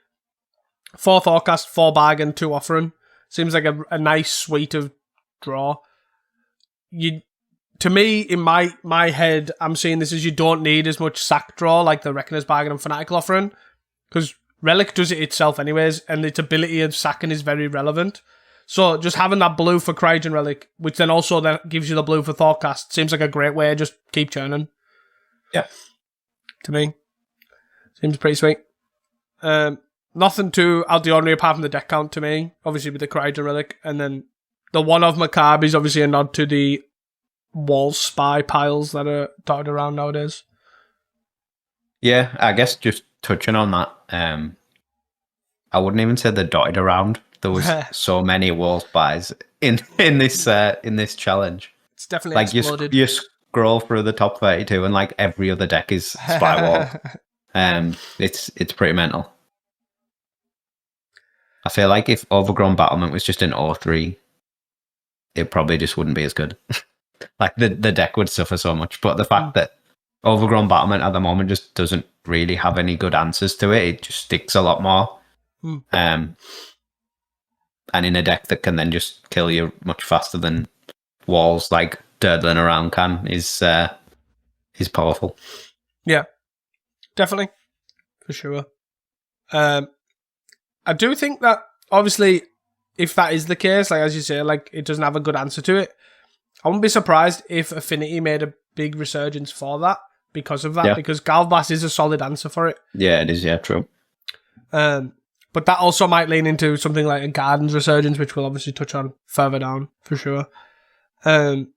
4 Forecast, 4 Bag, and 2 Offering. Seems like a nice suite of draw. To me, in my head, I'm seeing this as you don't need as much sack draw like the Reckoner's Bargain and Fanatical Offering, because Relic does it itself anyways, and its ability of sacking is very relevant. So just having that blue for Cryogen Relic, which then also gives you the blue for Thoughtcast, seems like a great way to just keep churning. Yeah. To me. Seems pretty sweet. Nothing too out the ordinary apart from the deck count to me, obviously with the Cryogen Relic, and then the one of Macabre is obviously a nod to the wall spy piles that are dotted around nowadays. Yeah, I guess just touching on that, I wouldn't even say they're dotted around. There was so many wall spies in this challenge. It's definitely like exploded. You scroll through the top 32 and like every other deck is spy wall. It's pretty mental. I feel like if Overgrown Battlement was just an 0-3, it probably just wouldn't be as good. Like the deck would suffer so much. But the fact that Overgrown Battlement at the moment just doesn't really have any good answers to it, it just sticks a lot more. And in a deck that can then just kill you much faster than walls like durdling around can is powerful. Yeah, definitely, for sure. I do think that obviously, if that is the case, like as you say, like it doesn't have a good answer to it. I wouldn't be surprised if Affinity made a big resurgence for that because of that, because Galvas is a solid answer for it. Yeah, it is. Yeah, true. But that also might lean into something like a Gardens resurgence, which we'll obviously touch on further down for sure. The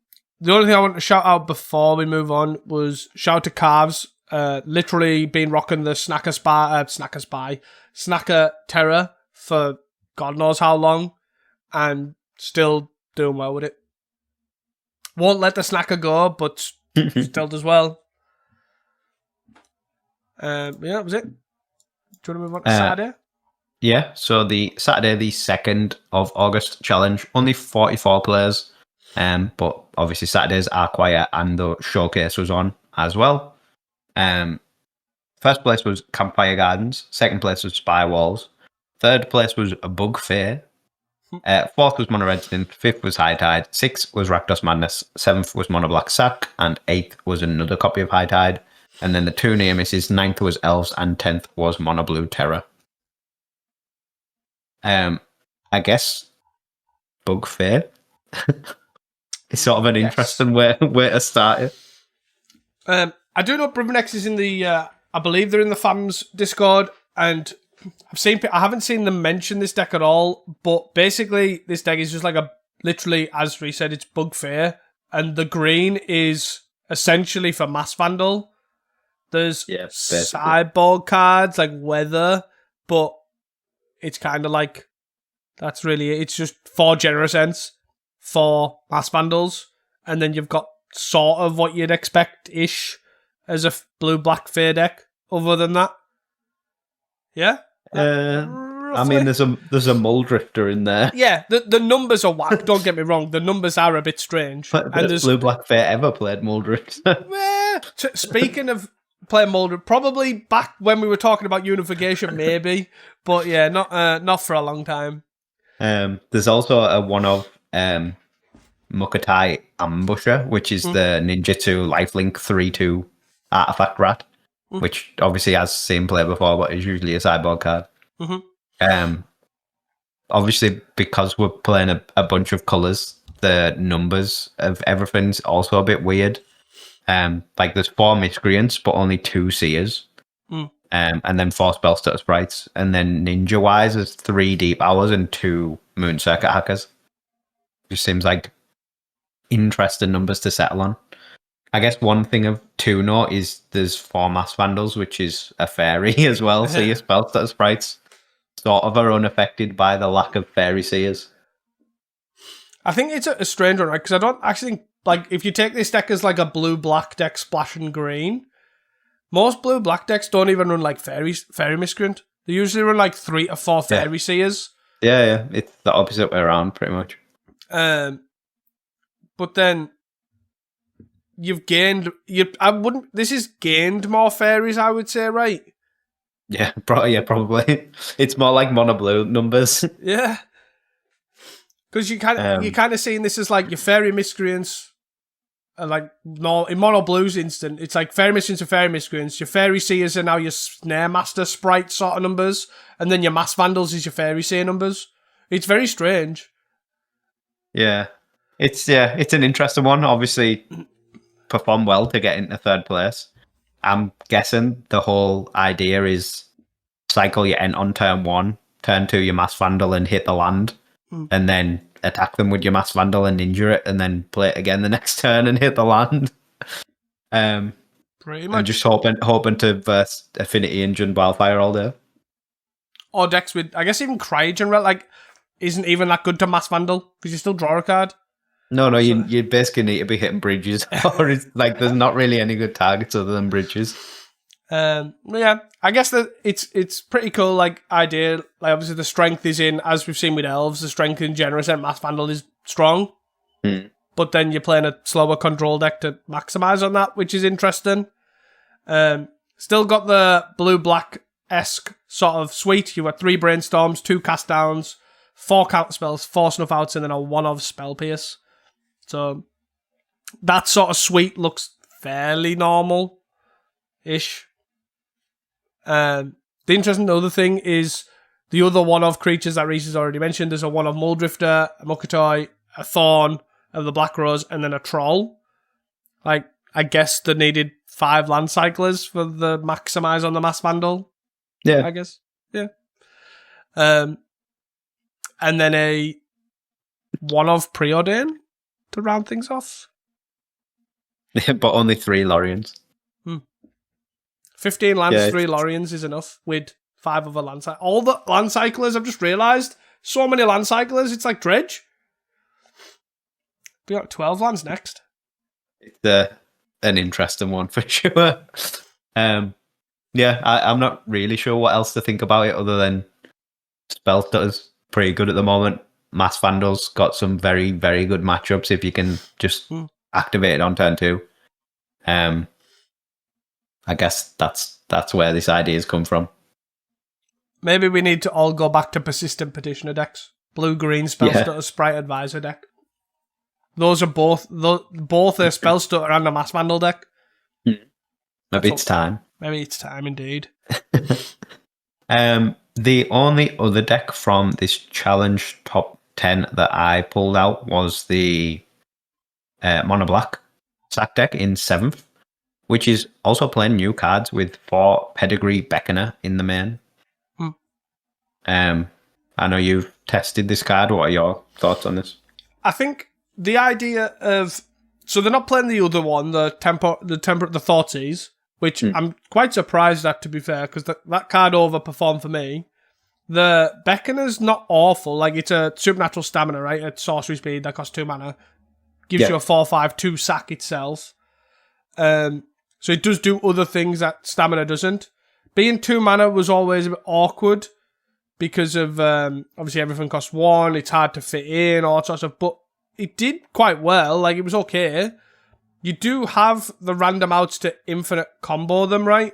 only thing I want to shout out before we move on was shout to Carves. Literally been rocking the Snacker Terror for God knows how long, and still doing well with it. Won't let the Snacker go, but still does well. Yeah, that was it. Do you want to move on to Saturday? Yeah, so the Saturday, the 2nd of August challenge, only 44 players, but obviously Saturdays are quiet and the showcase was on as well. First place was Campfire Gardens, second place was Spy Walls, third place was a Bug Fair, fourth was Mono Redstone, fifth was High Tide, sixth was Rakdos Madness, seventh was Mono Black Sack, and eighth was another copy of High Tide. And then the two near misses, ninth was Elves, and 10th was Mono Blue Terror. I guess Bug Fair. It's sort of an interesting way to start it. I do know Brothernex is in the. I believe they're in the fans Discord, and I haven't seen them mention this deck at all. But basically, this deck is just like literally, as we said, it's Bug Fair, and the green is essentially for Mass Vandal. There's sideboard cards like Weather, but it's kind of like that's really it. It's just 4 Generous Ents, 4 Mass Vandals, and then you've got sort of what you'd expect-ish as a blue-black Fair deck, other than that. Yeah? I mean, there's a Muldrifter in there. Yeah, the numbers are whack, don't get me wrong. The numbers are a bit strange. But blue-black Fair ever played Muldrifter? Speaking of playing Muldrifter, probably back when we were talking about Unification, maybe. But yeah, not for a long time. There's also a one-of Mukatai Ambusher, which is the Ninjutsu Lifelink 3/2 artifact rat, which obviously has seen play before, but is usually a sideboard card. Obviously, because we're playing a bunch of colours, the numbers of everything's also a bit weird. Like there's 4 Miscreants, but only 2 Seers. And then 4 Spellstutter Sprites. And then ninja-wise, there's 3 Deep Hours and 2 Moon Circuit Hackers. Just seems like interesting numbers to settle on. I guess one thing to note is there's 4 Mass Vandals, which is a fairy as well. So your Spellstutter Sprites sort of are unaffected by the lack of fairy Seers. I think it's a strange one, right? Because I don't actually think, like, if you take this deck as like a blue-black deck splashing green, most blue-black decks don't even run like fairy Miscreant. They usually run like 3 or 4 fairy Seers. Yeah. It's the opposite way around, pretty much. But then you've gained. This is gained more fairies, I would say, right? Yeah, probably. It's more like mono blue numbers. Yeah, because you kind of seeing this as like your fairy Miscreants. Like no, in mono blues instant, it's like fairy Miscreants and fairy Miscreants. Your fairy Seers are now your Snare Master Sprite sort of numbers, and then your Mass Vandals is your fairy Seer numbers. It's very strange. Yeah, it's an interesting one. Obviously, perform well to get into 3rd place. I'm guessing the whole idea is cycle your Ent on turn 1, turn 2 your Mass Vandal and hit the land, and then attack them with your Mass Vandal and injure it, and then play it again the next turn and hit the land. Pretty much. And just hoping to burst Affinity Engine Wildfire all day. Or decks with, I guess even Cryogen, like, isn't even that good to Mass Vandal, because you still draw a card. No, you basically need to be hitting bridges, or it's like there's not really any good targets other than bridges. Yeah, I guess that it's pretty cool, like, idea. Like, obviously the strength is in, as we've seen with Elves, the strength in Generous and Mass Vandal is strong. But then you're playing a slower control deck to maximize on that, which is interesting. Still got the blue-black esque sort of suite. You got 3 brainstorms, 2 cast downs, 4 counter spells, 4 snuff outs, and then a 1 of spell pierce. So that sort of suite looks fairly normal-ish. The interesting other thing is the other 1 of creatures that Reese has already mentioned. There's a 1 of Muldrifter, a Mukatoi, a Thorn of the Black Rose, and then a Troll. Like, I guess they needed 5 land cyclers for the maximize on the Mass Vandal. Yeah. I guess. Yeah. And then a 1 of Preordain to round things off. But only 3 Lorians. 15 lands, 3 Lorians is enough with 5 other land cyclers. All the land cyclers, I've just realised, so many land cyclers, it's like Dredge. We got 12 lands next. It's an interesting one for sure. Yeah, I'm not really sure what else to think about it other than Spellstutter's pretty good at the moment. Mass Vandal's got some very, very good matchups if you can just activate it on turn 2. I guess that's where this idea's come from. Maybe we need to all go back to Persistent Petitioner decks. Blue-green Spellstutter Sprite Advisor deck. Those are both a Spellstutter and a Mass Vandal deck. Maybe it's time. Maybe it's time indeed. The only other deck from this challenge top 10 that I pulled out was the Mono Black sack deck in 7th, which is also playing new cards with 4 Pedigree Beckoner in the main. I know you've tested this card. What are your thoughts on this? I think the idea of... So they're not playing the other one, the Thoughtseize, which I'm quite surprised at, to be fair, because that card overperformed for me. The Beckoner's not awful. Like, it's a supernatural stamina, right? At sorcery speed, that costs 2 mana. Gives you a 4/5, 2 sack itself. So it does do other things that stamina doesn't. Being 2 mana was always a bit awkward because of, obviously everything costs 1, it's hard to fit in, all sorts of, but it did quite well, like it was okay. You do have the random outs to infinite combo them, right?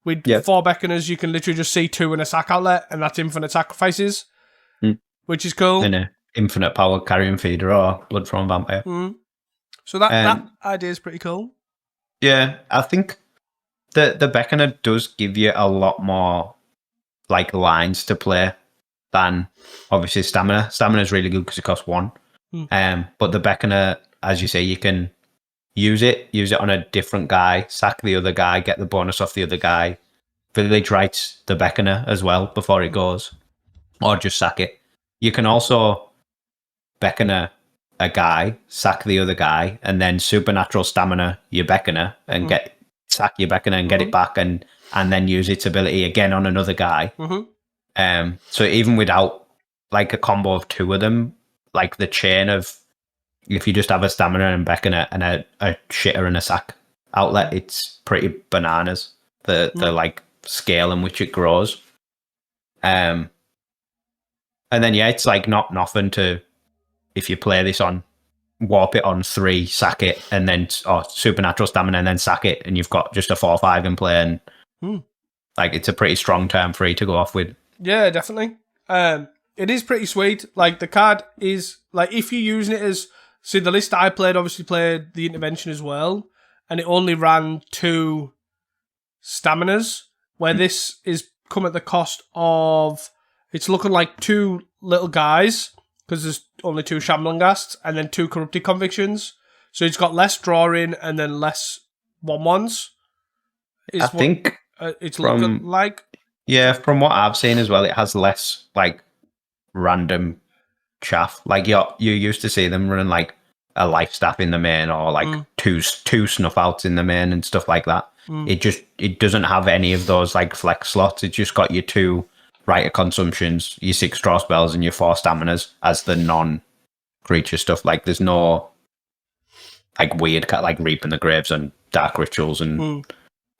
With 4 Beckoners, you can literally just see 2 in a sack outlet, and that's infinite sacrifices, which is cool. And an infinite power carrion feeder or Bloodthorn Vampire. So that idea is pretty cool. Yeah, I think the Beckoner does give you a lot more like lines to play than obviously Stamina. Stamina is really good because it costs 1. But the Beckoner, as you say, you can use it on a different guy, sack the other guy, get the bonus off the other guy, village rights the Beckoner as well before it goes, or just sack it. You can also Beckoner a guy, sack the other guy, and then supernatural stamina your Beckoner and sack your Beckoner and get it back and then use its ability again on another guy. So even without like a combo of 2 of them, like the chain of if you just have a stamina and Beckoner and a shitter and a sack outlet, it's pretty bananas. The like scale in which it grows. And then it's like not nothing to if you play this on warp it on 3, sack it, and then supernatural stamina and then sack it, and you've got just a 4/5 in play, and like it's a pretty strong turn 3 to go off with. Yeah, definitely. It is pretty sweet. Like the card is like if you're using it as the list I played obviously played the intervention as well, and it only ran 2 staminas, where this is come at the cost of it's looking like 2 little guys. Because there's only 2 Shambling Ghasts and then 2 Corrupted Convictions. So it's got less drawing and then less 1/1s. I think it's looking like. Yeah, from what I've seen as well, it has less like random chaff. Like you used to see them running like a life staff in the main or like two snuff outs in the main and stuff like that. It doesn't have any of those like flex slots. It's just got your 2 Rite of Consumptions, your 6 draw spells, and your 4 staminas as the non-creature stuff. Like, there's no like weird like Reaping the Graves and Dark Rituals and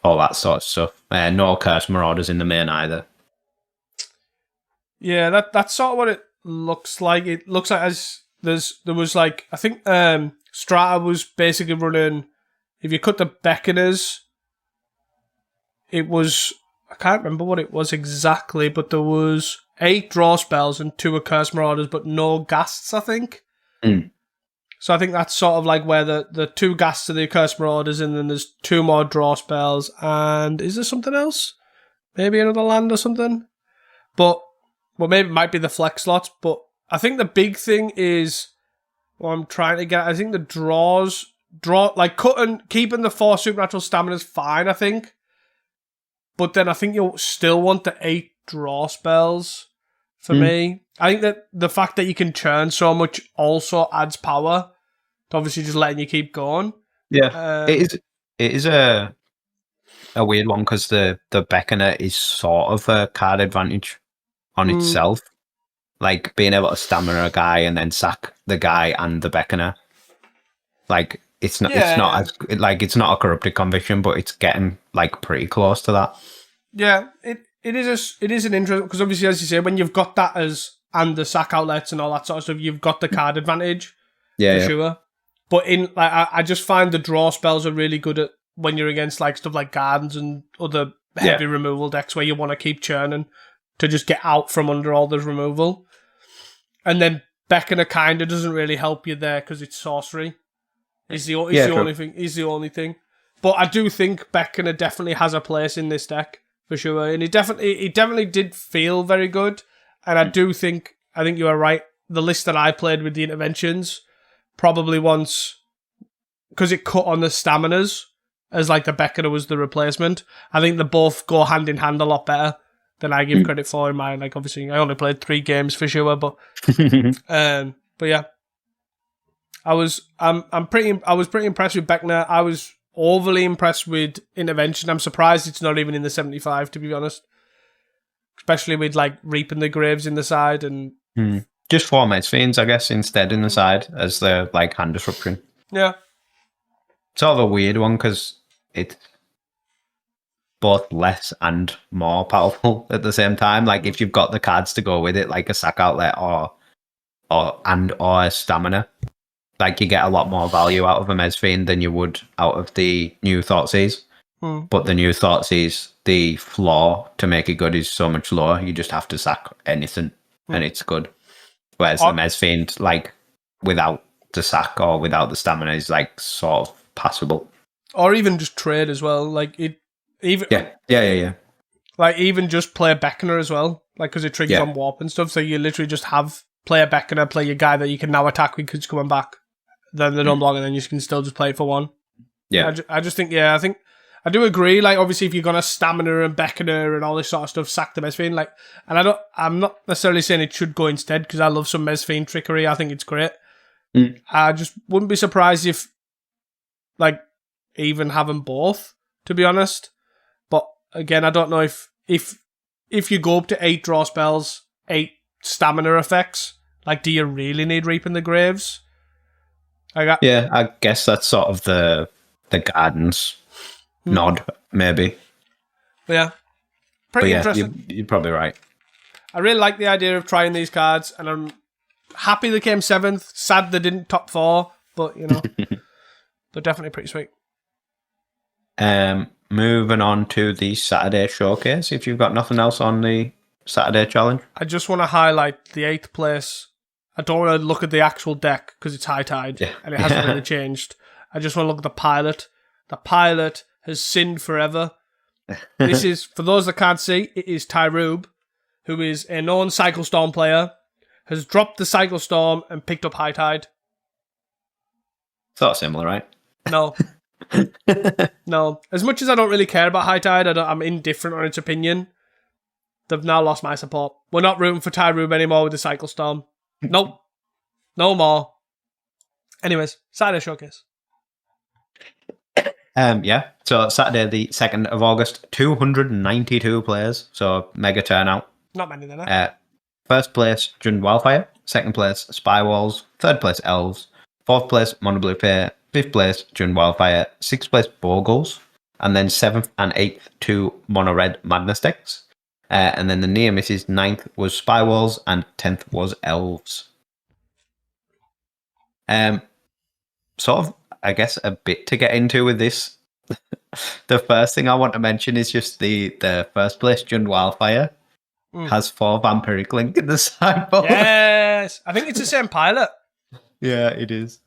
all that sort of stuff. No Curse Marauders in the main either. Yeah, that's sort of what it looks like. It looks like there was like I think Strata was basically running. If you cut the Beckoners, it was I can't remember what it was exactly, but there was 8 draw spells and 2 Accursed Marauders, but no Ghasts, I think. Mm. So I think that's sort of like where the 2 Ghasts are the Accursed Marauders, and then there's 2 more draw spells. And is there something else? Maybe another land or something? But, well, maybe it might be the flex slots, but I think the big thing is what I'm trying to get. I think the keeping the 4 supernatural stamina is fine, I think. But then I think you'll still want the 8 draw spells for me. I think that the fact that you can churn so much also adds power to obviously just letting you keep going. Yeah, it is a weird one because the Beckoner is sort of a card advantage on itself. Like being able to stamina a guy and then sack the guy and the Beckoner. Like it's not a corrupted conviction, but it's getting like pretty close to that. Yeah, it is an interesting, because obviously, as you say, when you've got that and the sack outlets and all that sort of stuff, you've got the card advantage for sure. But I just find the draw spells are really good at when you're against like stuff like Gardens and other heavy removal decks where you want to keep churning to just get out from under all the removal. And then Beckoner kind of doesn't really help you there because it's sorcery. He's the only thing. But I do think Beckoner definitely has a place in this deck for sure, and he definitely did feel very good. And I think you are right. The list that I played with the interventions probably once, because it cut on the staminas as like the Beckoner was the replacement. I think they both go hand in hand a lot better than I give credit for in mine. Like obviously I only played 3 games for sure, but yeah. I was pretty impressed with Beckoner. I was overly impressed with intervention. I'm surprised it's not even in the 75, to be honest. Especially with like Reaping the Graves in the side and just 4 Meds Fiends, I guess, instead in the side as the like hand disruption. Yeah. Sort of a weird one because it's both less and more powerful at the same time. Like if you've got the cards to go with it, like a sack outlet or a stamina, like you get a lot more value out of a Meds Fiend than you would out of the new Thoughtseize. But the new Thoughtseize, the floor to make it good is so much lower. You just have to sack anything and it's good. Whereas the Meds Fiend, like without the sack or without the stamina, is like sort of passable. Or even just trade as well. Like it, even Like even just play a Beckoner as well, like because it triggers on warp and stuff. So you literally just play a Beckoner, play your guy that you can now attack because he's coming back. Then they don't block, and then you can still just play it for 1. Yeah, I just think I do agree. Like obviously, if you're gonna stamina and Beckoner and all this sort of stuff, sack the Mez Fiend. Like, and I'm not necessarily saying it should go instead because I love some Mez Fiend trickery. I think it's great. I just wouldn't be surprised if, like, even having both, to be honest. But again, I don't know if you go up to 8 draw spells, 8 stamina effects, like, do you really need Reaping the Graves? I guess that's sort of the Gardens nod, maybe. Yeah. Pretty interesting. You're probably right. I really like the idea of trying these cards, and I'm happy they came 7th. Sad they didn't top 4, but, you know, they're definitely pretty sweet. Moving on to the Saturday showcase, if you've got nothing else on the Saturday challenge. I just want to highlight the 8th place. I don't want to look at the actual deck because it's high tide and it hasn't really changed. I just want to look at the pilot. The pilot has sinned forever. This is, for those that can't see, it is Tyrube, who is a known Cycle Storm player, has dropped the Cycle Storm and picked up high tide. Sort of similar, right? No. No. As much as I don't really care about high tide, I'm indifferent on its opinion. They've now lost my support. We're not rooting for Tyrube anymore with the Cycle Storm. Nope. No more. Anyways, Saturday showcase. So Saturday the 2nd of August, 292 players, so mega turnout. Not many then, First place, Jund Wildfire. Second place, Spy Walls. Third place, Elves. Fourth place, Mono Blue Pair. Fifth place, Jund Wildfire. Sixth place, Bogles. And then 7th and 8th, 2 Mono Red Madness decks. And then the near misses, 9th was Spy Walls and 10th was Elves. Sort of, I guess, a bit to get into with this The first thing I want to mention is just the first place Jund Wildfire has 4 Vampiric Link in the sideboard. Yes, I think it's the same pilot. Yeah, it is.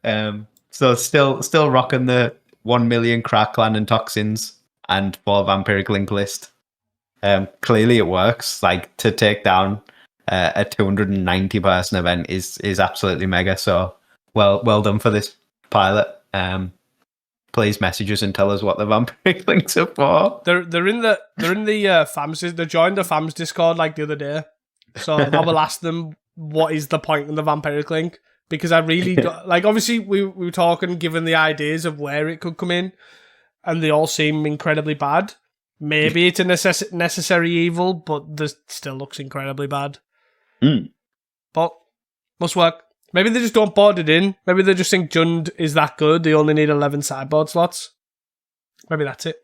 So still rocking the 1 million Crackland and Toxins and 4 Vampiric Link list. Clearly it works. Like, to take down a 290 person event is absolutely mega. So well done for this pilot. Please message us and tell us what the Vampiric Links are for. They're in the fams. They joined the fams Discord like the other day, so I will ask them what is the point in the Vampiric Link, because I really like. Obviously, we were talking, given the ideas of where it could come in, and they all seem incredibly bad. Maybe it's a necessary evil, but this still looks incredibly bad. But must work. Maybe they just don't board it in. Maybe they just think Jund is that good. They only need 11 sideboard slots. Maybe that's it.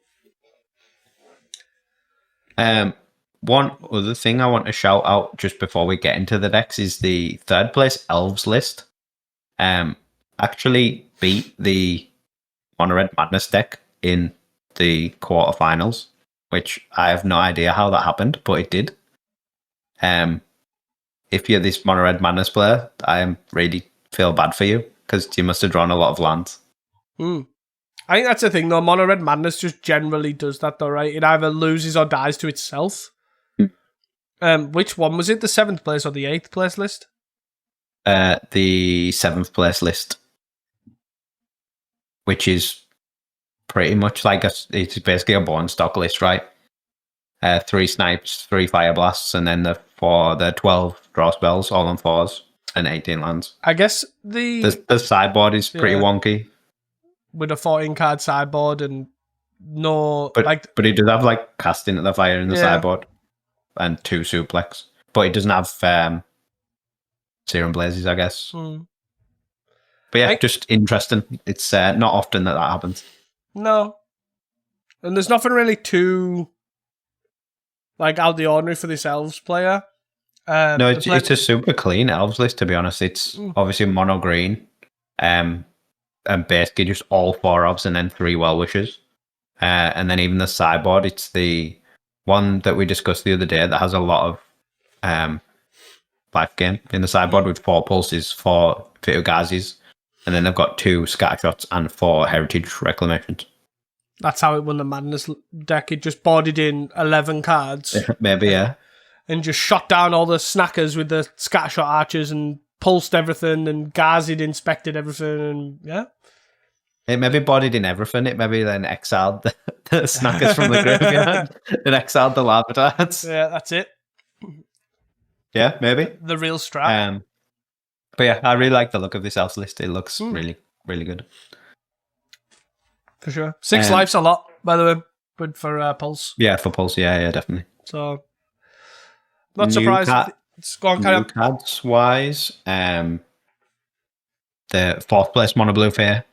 One other thing I want to shout out just before we get into the decks is the 3rd place Elves list. Actually beat the Mono Red Madness deck in the quarterfinals, which I have no idea how that happened, but it did. If you're this Mono Red Madness player, I really feel bad for you, because you must have drawn a lot of lands. I think that's the thing, though. Mono Red Madness just generally does that, though, right? It either loses or dies to itself. Which one was it? The 7th place or the 8th place list? The 7th place list, which is pretty much like it's basically a born stock list, right? 3 snipes, 3 fire blasts, and then the 12 draw spells, all on 4s, and 18 lands. I guess the sideboard is pretty wonky. With a 14 card sideboard and no... But it does have like casting at the fire in the sideboard and 2 suplex. But it doesn't have Serum Blazes, I guess. But yeah, just interesting. It's not often that happens. No. And there's nothing really too like out the ordinary for this Elves player. No, it's a super clean Elves list, to be honest. It's obviously mono green, and basically just all 4 Elves and then 3 Well-Wishers. And then even the sideboard, it's the one that we discussed the other day that has a lot of life gain in the sideboard with 4 Pulses, 4 Vitugazis, and then they've got 2 Scattershots and 4 Heritage Reclamations. That's how it won the Madness deck. It just boarded in 11 cards. Maybe, yeah. And just shot down all the snackers with the Scattershot archers and pulsed everything and Gazi'd inspected everything and yeah. It maybe bodied in everything. It maybe then exiled the snackers from the graveyard and exiled the Larvitards. Yeah, that's it. Yeah, maybe. The real strat. But yeah, I really like the look of this Elves list. It looks really, really good. For sure. 6 lives a lot, by the way. Good for Pulse. Yeah, for Pulse. Yeah, definitely. So, not surprised. It's gone kind of... cards wise, the 4th place Mono Blue Fair.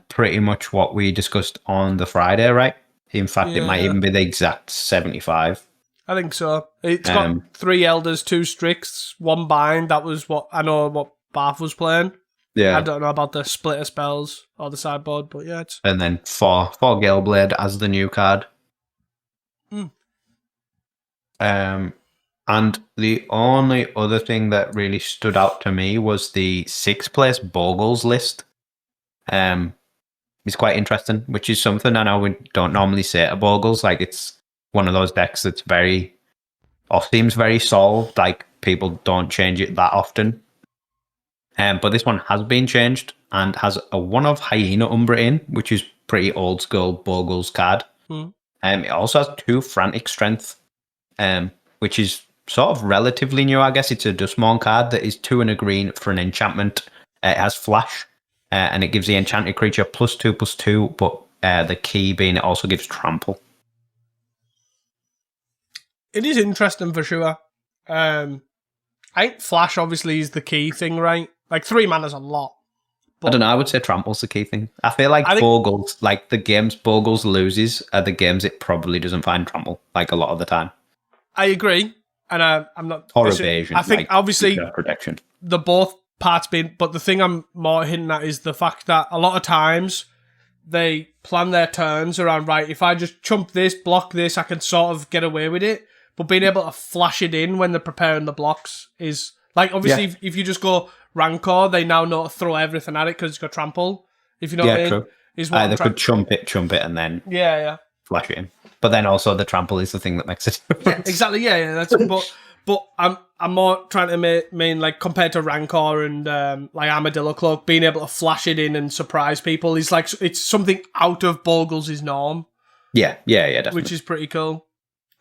Pretty much what we discussed on the Friday, right? In fact, it might even be the exact 75. I think so. It's got 3 Elders, 2 Strix, 1 Bind. That was what I know what Bath was playing. Yeah. I don't know about the splitter spells or the sideboard, but yeah. And then 4 Galeblade as the new card. And the only other thing that really stood out to me was the 6th place Bogles list. It's quite interesting, which is something I know we don't normally say to Bogles. Like, it's one of those decks that's seems very solved. Like, people don't change it that often. But this one has been changed and has a 1 of Hyena Umbra in, which is pretty old school Bogles card. It also has 2 Frantic Strength, which is sort of relatively new, I guess. It's a Dustmourn card that is 2 and a green for an enchantment. It has Flash, and it gives the enchanted creature +2/+2, but the key being it also gives Trample. It is interesting for sure. I think Flash obviously is the key thing, right? Like 3 mana's a lot. I don't know, I would say Trample's the key thing. I feel like Bogles, like the games Bogles loses are the games it probably doesn't find Trample, like a lot of the time. I agree. And I'm not... Or evasion. I think like, obviously protection. The both parts being... But the thing I'm more hinting at is the fact that a lot of times they plan their turns around, right, if I just chump this, block this, I can sort of get away with it. But being able to flash it in when they're preparing the blocks is... Like, obviously, if you just go Rancor, they now know to throw everything at it because it's got trample. If you know what I mean? True. Is what They could chump it, and then flash it in. But then also the trample is the thing that makes it. Yeah, exactly. Yeah. That's but I'm more trying to mean like compared to Rancor and like Armadillo Cloak, being able to flash it in and surprise people is like it's something out of Bogles' norm. Yeah, definitely. Which is pretty cool.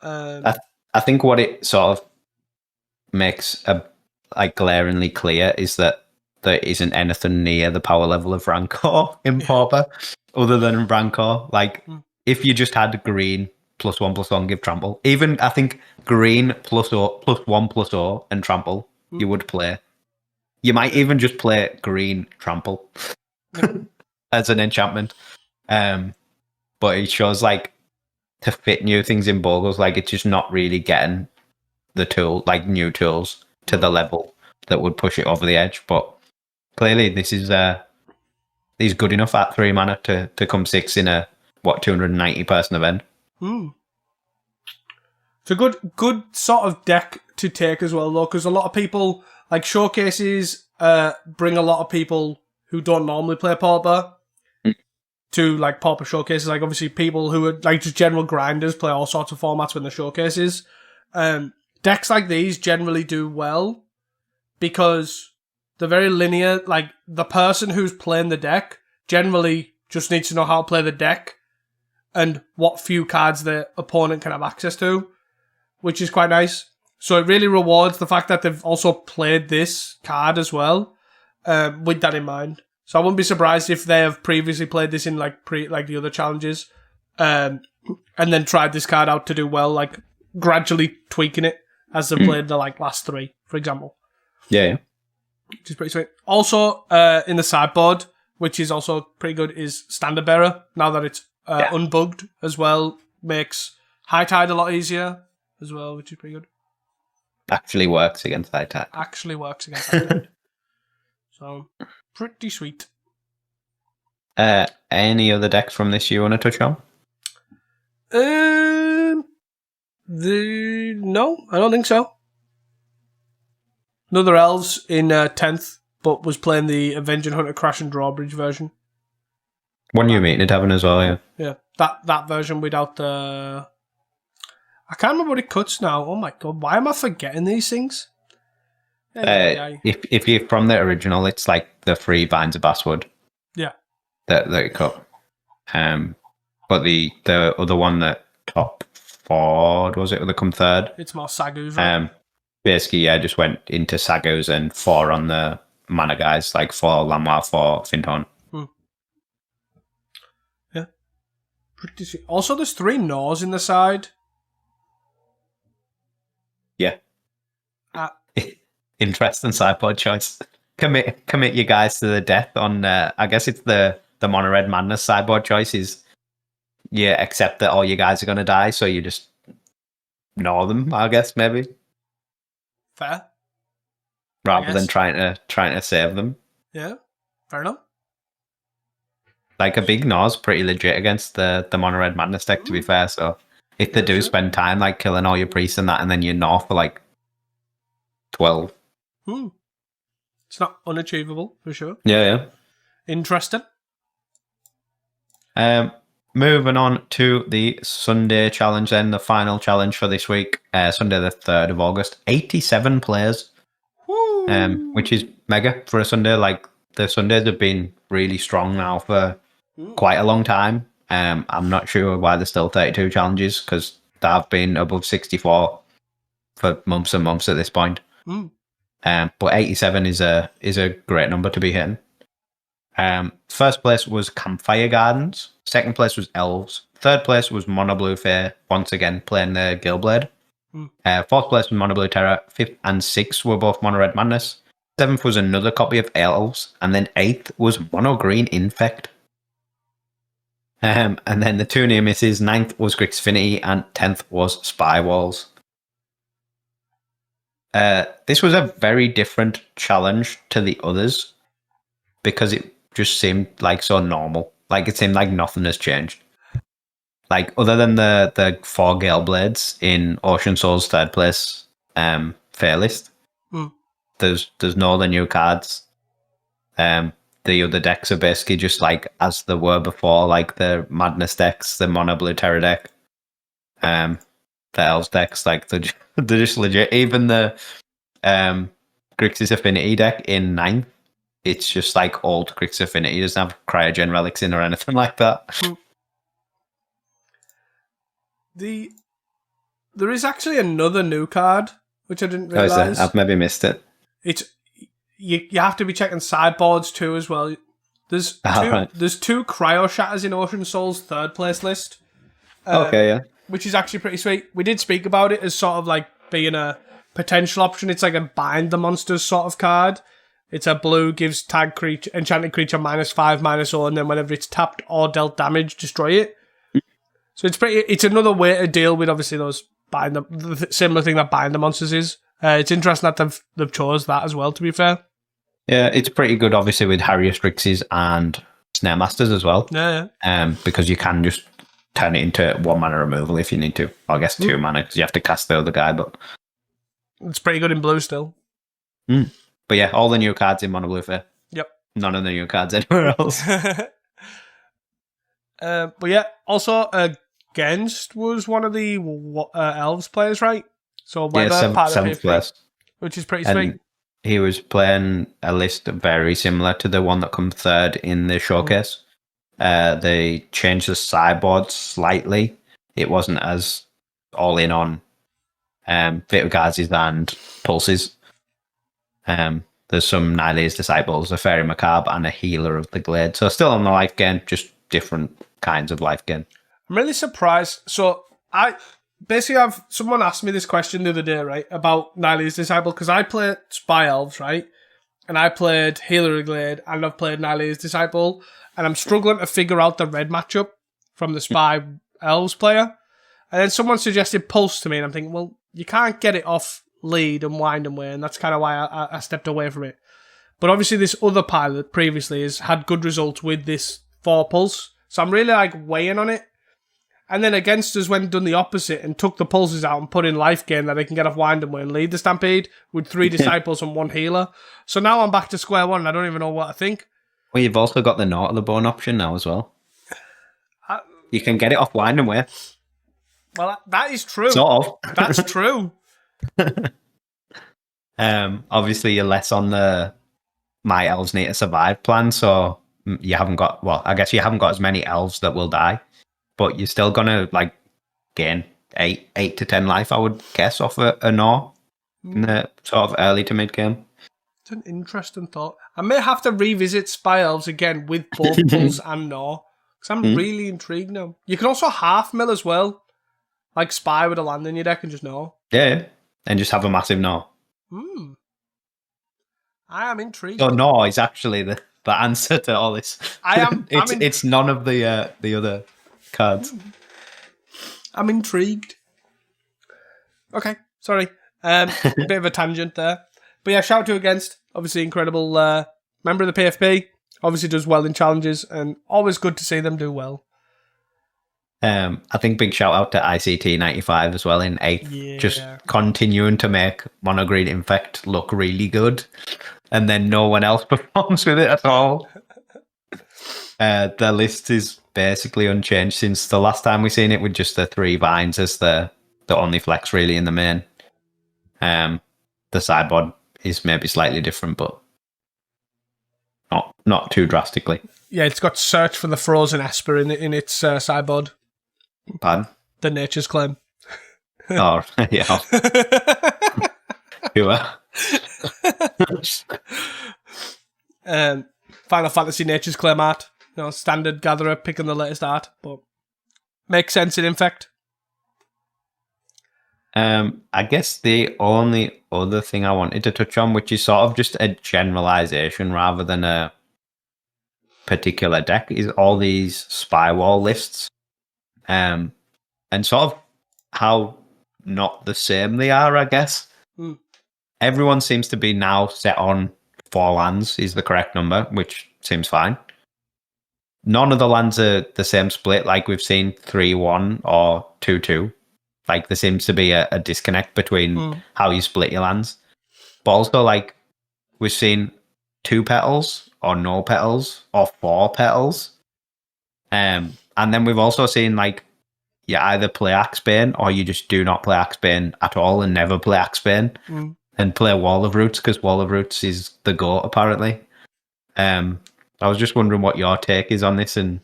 I think what it sort of makes glaringly clear is that there isn't anything near the power level of Rancor in Pauper, other than Rancor. Like, if you just had green +1/+1 give trample, even I think green +1/+0 and trample, you would play. You might even just play green trample as an enchantment. But it shows like to fit new things in Bogles, like it's just not really getting the new tools to the level that would push it over the edge. But clearly this is good enough at 3 mana to come 6 in a 290 person event. It's a good sort of deck to take as well, though, because a lot of people like showcases bring a lot of people who don't normally play Pauper to like Pauper showcases. Like obviously people who are like just general grinders play all sorts of formats when the showcases. Decks like these generally do well because they're very linear. Like the person who's playing the deck generally just needs to know how to play the deck and what few cards the opponent can have access to, which is quite nice. So it really rewards the fact that they've also played this card as well, with that in mind. So I wouldn't be surprised if they have previously played this in like the other challenges, and then tried this card out to do well, like gradually tweaking it as they played the like last 3, for example. Yeah. Which is pretty sweet. Also, in the sideboard, which is also pretty good, is Standard Bearer. Now that it's unbugged as well, makes High Tide a lot easier as well, which is pretty good. Actually works against High Tide. So, pretty sweet. Any other decks from this you want to touch on? No, I don't think so. Another Elves in 10th, but was playing the Avenging Hunter Crash and Drawbridge version. One you meeting at Devon as well, yeah. Yeah, that version without the... I can't remember what it cuts now. Oh my god, why am I forgetting these things? If you're from the original, it's like the 3 Vines of Basswood. Yeah. That it cut. But the other one that top 4, was it? Or the come 3rd? It's more Sagus, right? Basically, I just went into Sagus and 4 on the mana guys, like 4 Lamoire, 4 Finton. Yeah. Pretty sweet. Also, there's 3 Gnaws in the side. Yeah. Interesting sideboard choice. Commit you guys to the death on, I guess it's the Mono Red Madness sideboard choice is you accept that all you guys are going to die, so you just gnaw them, I guess, maybe. Fair. Rather than trying to save them. Yeah, fair enough. Like a big gnaw's pretty legit against the Mono Red Madness deck, to be fair, so if they do spend time like killing all your priests and that, and then you gnaw for like 12. It's not unachievable, for sure. Yeah. Interesting. Moving on to the Sunday challenge then, the final challenge for this week. Sunday the 3rd of August. 87 players. Woo! Which is mega for a Sunday. Like, the Sundays have been really strong now for quite a long time. I'm not sure why there's still 32 challenges, because there have been above 64 for months and months at this point. But 87 is a great number to be hitting. First place was Campfire Gardens. Second place was Elves. Third place was Mono Blue Fair, once again playing the Gilblade. Fourth place was Mono Blue Terror. 5th and 6th were both Mono Red Madness. 7th was another copy of Elves. And then 8th was Mono Green Infect. And then the 2 near misses. 9th was Grixfinity and 10th was Spy Walls. This was a very different challenge to the others because it just seemed like so normal. Like, it seemed like nothing has changed. Like, other than the 4 Gale Blades in Ocean Soul's third place fair list, there's no other new cards. The other decks are basically just like as they were before, like the Madness decks, the Mono Blue Terror deck, the Elves decks, like they're just legit. Even the Grixis Affinity deck in 9th, it's just like old Grixis Affinity. It doesn't have Cryogen Relics in or anything like that. There is actually another new card, which I didn't realise. I've maybe missed it. It's you have to be checking sideboards too as well. There's two Cryo Shatters in Ocean Soul's third place list. Which is actually pretty sweet. We did speak about it as sort of like being a potential option. It's like a bind the monsters sort of card. It's a blue, gives tag creature, enchanted creature -5/-0, and then whenever it's tapped or dealt damage, destroy it. So it's another way to deal with obviously those the similar thing that bind the monsters is. It's interesting that they've chose that as well, to be fair. Yeah, it's pretty good obviously with Harrier Strixes and Snare Masters as well. Yeah. Because you can just turn it into 1 mana removal if you need to. Or I guess 2 mana because you have to cast the other guy, but it's pretty good in blue still. But yeah, all the new cards in Mono Blue Fair. Yep. None of the new cards anywhere else. But yeah, also Genst was one of the Elves players, right? So Weber, part of the 7th place. Which is pretty sweet. He was playing a list very similar to the one that come third in the showcase. They changed the sideboard slightly. It wasn't as all in on Vitugazis and Pulses. There's some Nile's Disciples, a Fairy Macabre, and a Healer of the Glade. So still on the life gain, just different kinds of life gain. I'm really surprised. So someone asked me this question the other day, right, about Nile's Disciple, because I played Spy Elves, right, and I played Healer of the Glade, and I've played Nile's Disciple, and I'm struggling to figure out the red matchup from the Spy Elves player. And then someone suggested Pulse to me, and I'm thinking, well, you can't get it off lead and wind and way, and that's kind of why I stepped away from it. But obviously this other pilot previously has had good results with this 4 Pulse, so I'm really like weighing on it. And then against us went done the opposite and took the pulses out and put in life gain that they can get off wind and way and lead the Stampede with 3 Disciples and 1 Healer. So now I'm back to square one and I don't even know what I think. Well, you've also got the Naught of the Bone option now as well. You can get it off wind and way. Well, that is true. Sort of. That's true. Obviously, you're less on the My Elves Need to Survive plan, so you haven't got, well, I guess you haven't got as many elves that will die. But you're still going to like gain 8 to 10 life, I would guess, off a Gnaw in the sort of early to mid game. It's an interesting thought. I may have to revisit Spy Elves again with both Pulse and Gnaw, because I'm really intrigued now. You can also half mill as well, like Spy with a land in your deck and just Gnaw. Yeah, and just have a massive Gnaw. I am intrigued. So Gnaw is actually the answer to all this. It's none of the other cards. I'm intrigued. Okay, sorry. Bit of a tangent there. But yeah, shout out to Against. Obviously incredible member of the PFP. Obviously does well in challenges and always good to see them do well. I think big shout out to ICT 95 as well in 8th. Yeah. Just continuing to make Mono Green Infect look really good. And then no one else performs with it at all. The list is basically unchanged since the last time we seen it, with just the 3 vines as the only flex really in the main. The sideboard is maybe slightly different, but not too drastically. Yeah, it's got Search for the Frozen Esper in its sideboard. Pardon? The Nature's Claim. Oh, yeah. Sure. Final Fantasy Nature's Claim art. Standard gatherer picking the latest art, but makes sense in Infect. I guess the only other thing I wanted to touch on, which is sort of just a generalization rather than a particular deck, is all these Spywall lists. And sort of how not the same they are, I guess. Everyone seems to be now set on 4 lands is the correct number, which seems fine. none of the lands are the same split. Like we've seen 3-1 or 2-2. Like there seems to be a disconnect between how you split your lands. But also, like, we've seen 2 petals or no petals or 4 petals. And then we've also seen, like, you either play Axebane or you just do not play Axebane at all and never play Axebane and play Wall of Roots, because Wall of Roots is the GOAT, apparently. I was just wondering what your take is on this, and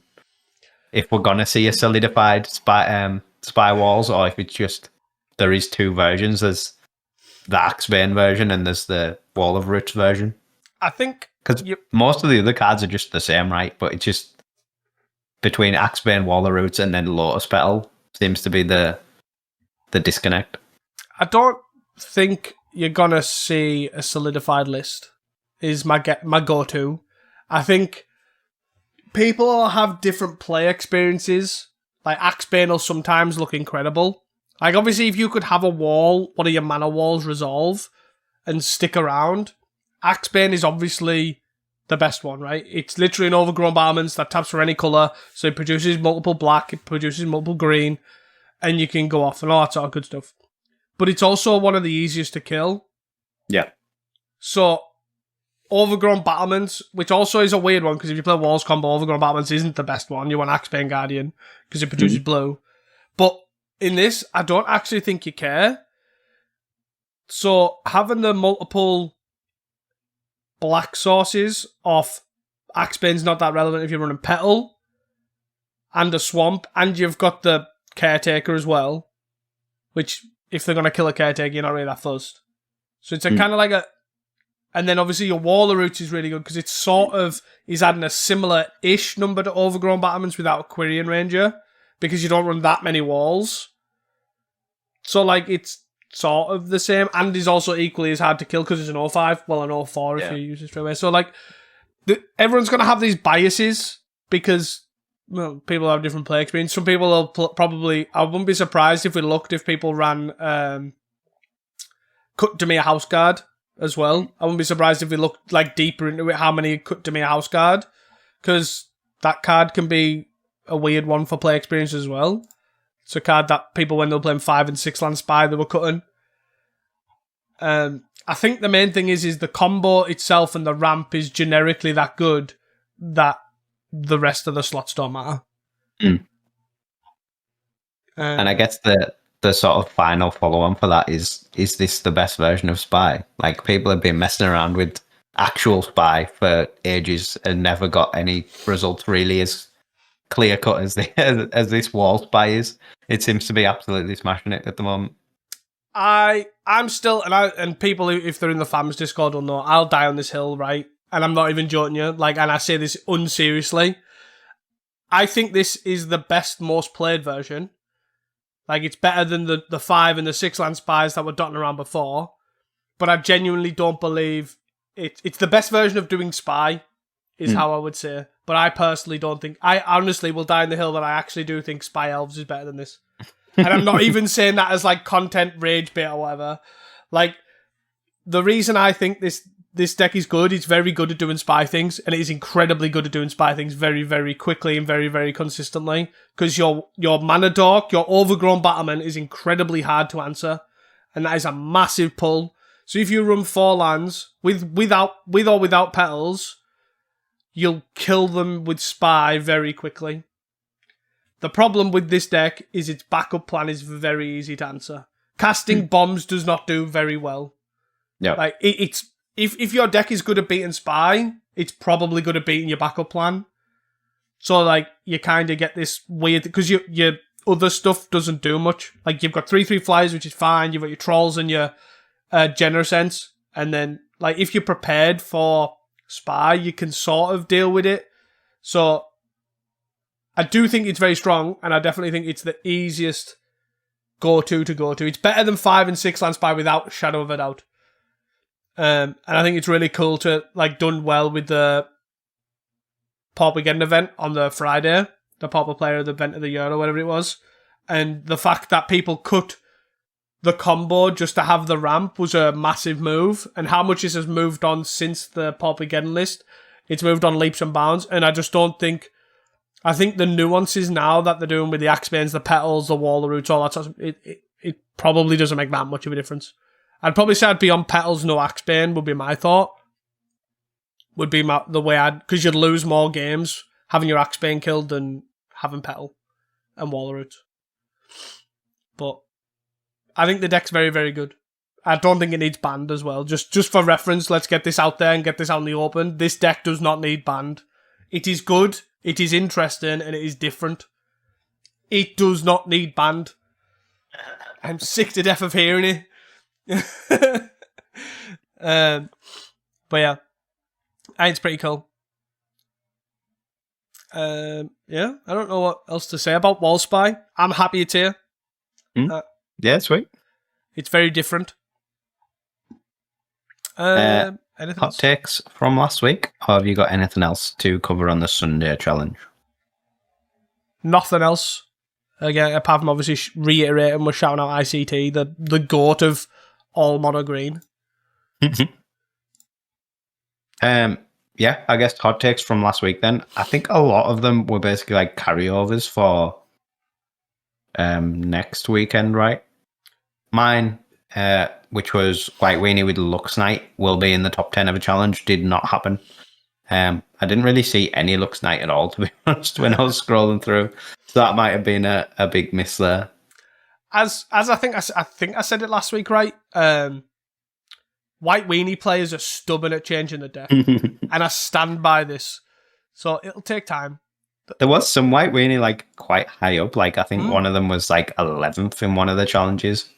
if we're going to see a solidified spy walls, or if it's just there is 2 versions. There's the Axebane version and there's the Wall of Roots version. I think... Because most of the other cards are just the same, right? But it's just between Axebane, Wall of Roots, and then Lotus Petal seems to be the disconnect. I don't think you're going to see a solidified list is my go-to. I think people have different play experiences. Like, Axebane will sometimes look incredible. Like, obviously, if you could have a wall, one of your mana walls resolve and stick around, Axebane is obviously the best one, right? It's literally an overgrown battlements that taps for any colour, so it produces multiple black, it produces multiple green, and you can go off and all that sort of good stuff. But it's also one of the easiest to kill. Yeah. So, overgrown battlements, which also is a weird one, because if you play walls combo, overgrown battlements isn't the best one. You want Axebane Guardian, because it produces blue. But in this, I don't actually think you care. So, having the multiple black sources of Axebane's not that relevant if you're running Petal and a Swamp, and you've got the Caretaker as well, which, if they're going to kill a Caretaker, you're not really that fussed. So it's a kind of like a... And then obviously your Wall of Roots is really good, because it's sort of... is adding a similar-ish number to Overgrown Battlements without a Quirion Ranger, because you don't run that many walls. So, like, it's sort of the same, and is also equally as hard to kill, because it's an 05, well, an 04 if you use it straight away. So, like, everyone's going to have these biases, because... well, people have different play experience. Some people will probably... I wouldn't be surprised if we looked if people ran Cut Demir House Guard as well. I wouldn't be surprised if we looked like deeper into it, how many Cut Demir House Guard, because that card can be a weird one for play experience as well. It's a card that people, when they were playing 5 and 6 land spy, they were cutting. I think the main thing is the combo itself and the ramp is generically that good that the rest of the slots don't matter. And I guess the sort of final follow-on for that is this the best version of Spy? Like, people have been messing around with actual Spy for ages and never got any results really as clear-cut as this wall Spy is. It seems to be absolutely smashing it at the moment. I'm still, and people, if they're in the fams Discord will know, I'll die on this hill, right? And I'm not even joking you. Like, and I say this unseriously. I think this is the best, most played version. Like, it's better than the 5 and the 6 land spies that were dotting around before. But I genuinely don't believe it's the best version of doing spy, is how I would say. But I personally don't think... I honestly will die on the hill that I actually do think Spy Elves is better than this. And I'm not even saying that as, like, content rage bait or whatever. Like, the reason I think this deck is good, it's very good at doing spy things, and it is incredibly good at doing spy things very, very quickly and very, very consistently. Because your mana dork, your overgrown battlement is incredibly hard to answer, and that is a massive pull. So if you run 4 lands with or without petals, you'll kill them with spy very quickly. The problem with this deck is its backup plan is very easy to answer. Casting bombs does not do very well. Yeah, like it's if your deck is good at beating spy, it's probably good at beating your backup plan. So like you kind of get this weird because your other stuff doesn't do much. Like you've got 3/3 flyers, which is fine. You've got your trolls and your Genersense, and then like if you're prepared for spy, you can sort of deal with it. So I do think it's very strong, and I definitely think it's the easiest go-to. It's better than 5 and 6 land spy without a shadow of a doubt. And I think it's really cool to like done well with the Pauper getting event on the Friday, the Pauper player of the event of the year or whatever it was, and the fact that people cut the combo just to have the ramp was a massive move, and how much this has moved on since the Pauper getting list, it's moved on leaps and bounds, and I just don't think I think the nuances now that they're doing with the Axebanes, the petals, the Waller Roots, all that sort of it probably doesn't make that much of a difference. I'd probably say I'd be on petals, no Axebane would be my thought. Would be the way because you'd lose more games having your Axebane killed than having petal and Waller Roots. But I think the deck's very, very good. I don't think it needs banned as well. Just for reference, let's get this out there and get this out in the open. This deck does not need banned. It is good, it is interesting, and it is different. It does not need banned. I'm sick to death of hearing it. But yeah, it's pretty cool. Yeah, I don't know what else to say about Wall Spy. I'm happy it's here. Yeah, sweet. It's very different. Anything Hot else? takes from last week, or have you got anything else to cover on the Sunday challenge? Nothing else. Again, apart from obviously reiterating, we're shouting out ICT, the GOAT of all mono green. Yeah, I guess hot takes from last week then. I think a lot of them were basically like carryovers for next weekend, right? Mine, which was White Weenie with Lux Knight, will be in the top 10 of a challenge, did not happen. I didn't really see any Lux Knight at all, to be honest, when I was scrolling through. So that might have been a big miss there. As I think I said it last week, right? White Weenie players are stubborn at changing the deck. And I stand by this. So it'll take time. There was some White Weenie like quite high up. Like I think one of them was like 11th in one of the challenges.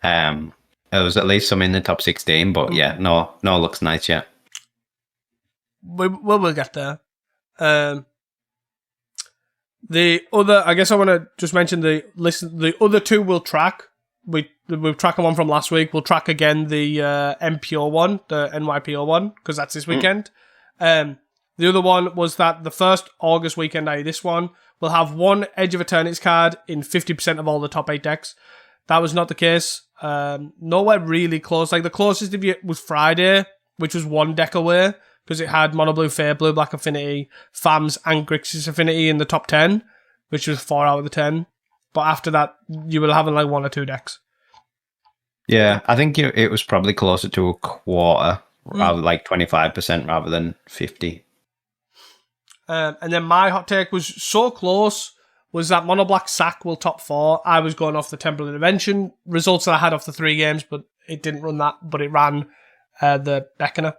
There was at least some in the top 16, but yeah, no Lux Knight yet. We'll get there. The other, I guess I want to just mention the other two we'll track. We'll track one from last week. We'll track again the MPO one, the NYPO one, because that's this weekend. The other one was that the first August weekend, i.e. this one, will have one Edge of Eternities card in 50% of all the top 8 decks. That was not the case. Nowhere really close. Like the closest was Friday, which was one deck away, because it had Mono Blue Fair, Blue Black Affinity, FAMS, and Grixis Affinity in the top 10, which was 4 out of the 10. But after that, you were having like 1 or 2 decks. Yeah, I think it was probably closer to a quarter, rather like 25% rather than 50. And then my hot take was so close, was that Mono Black Sack will top 4. I was going off the Temporal Intervention results that I had off the 3 games, but it didn't run that, but it ran the Beckoner.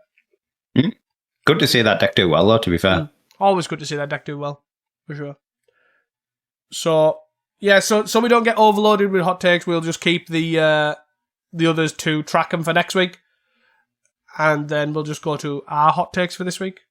Good to see that deck do well, though, to be fair. Always good to see that deck do well, for sure. So, yeah, so we don't get overloaded with hot takes, we'll just keep the others to track them for next week. And then we'll just go to our hot takes for this week.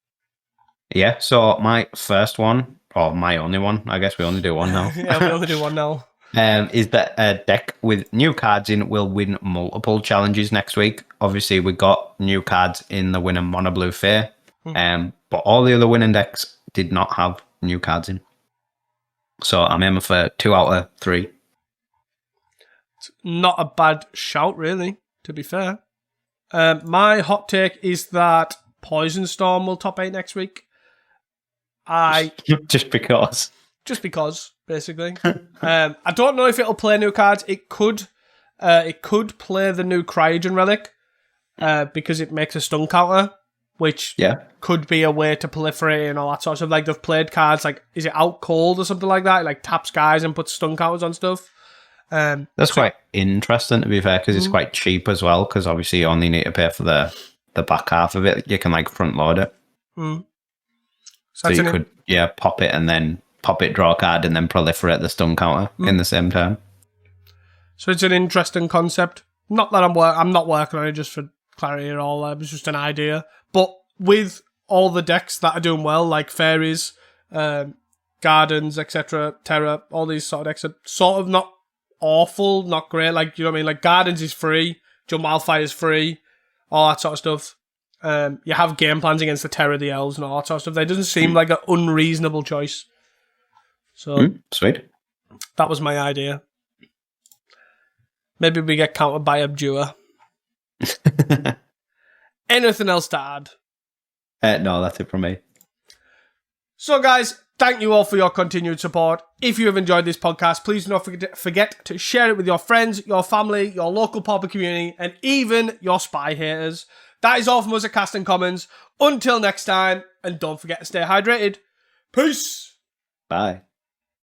Yeah, so my first one, or my only one, I guess we only do one now. Yeah, we only do one now. Is that a deck with new cards in will win multiple challenges next week. Obviously, we got new cards in the winning Mono Blue Fair, but all the other winning decks did not have new cards in. So I'm aiming for 2 out of 3. It's not a bad shout, really, to be fair. My hot take is that Poison Storm will top 8 next week. Just because. Just because, basically. I don't know if it'll play new cards. It could play the new Cryogen Relic, because it makes a stun counter, which could be a way to proliferate and all that sort of stuff. Like, they've played cards like, is it Out Cold or something like that? It, like, taps guys and puts stun counters on stuff. That's quite interesting, to be fair, because it's quite cheap as well, because obviously you only need to pay for the back half of it. You can, like, front load it. So you could, pop it and then pop it, draw a card, and then proliferate the stun counter in the same turn. So it's an interesting concept. Not that I'm not working on it just for clarity at all. It was just an idea. But with all the decks that are doing well, like Fairies, Gardens, etc., Terra, all these sort of decks are sort of not awful, not great. Like, you know what I mean? Like, Gardens is free, Jump Wildfire is free, all that sort of stuff. You have game plans against the Terror, the Elves, and all that sort of stuff. That doesn't seem like an unreasonable choice. So sweet. That was my idea. Maybe we get countered by Abjure. Anything else to add? No, that's it from me. So, guys, Thank you all for your continued support. If you have enjoyed this podcast, please do not forget to share it with your friends, your family, your local Pauper community, and even your spy haters. That is all from us at Casting Commons. Until next time, and don't forget to stay hydrated. Peace! Bye.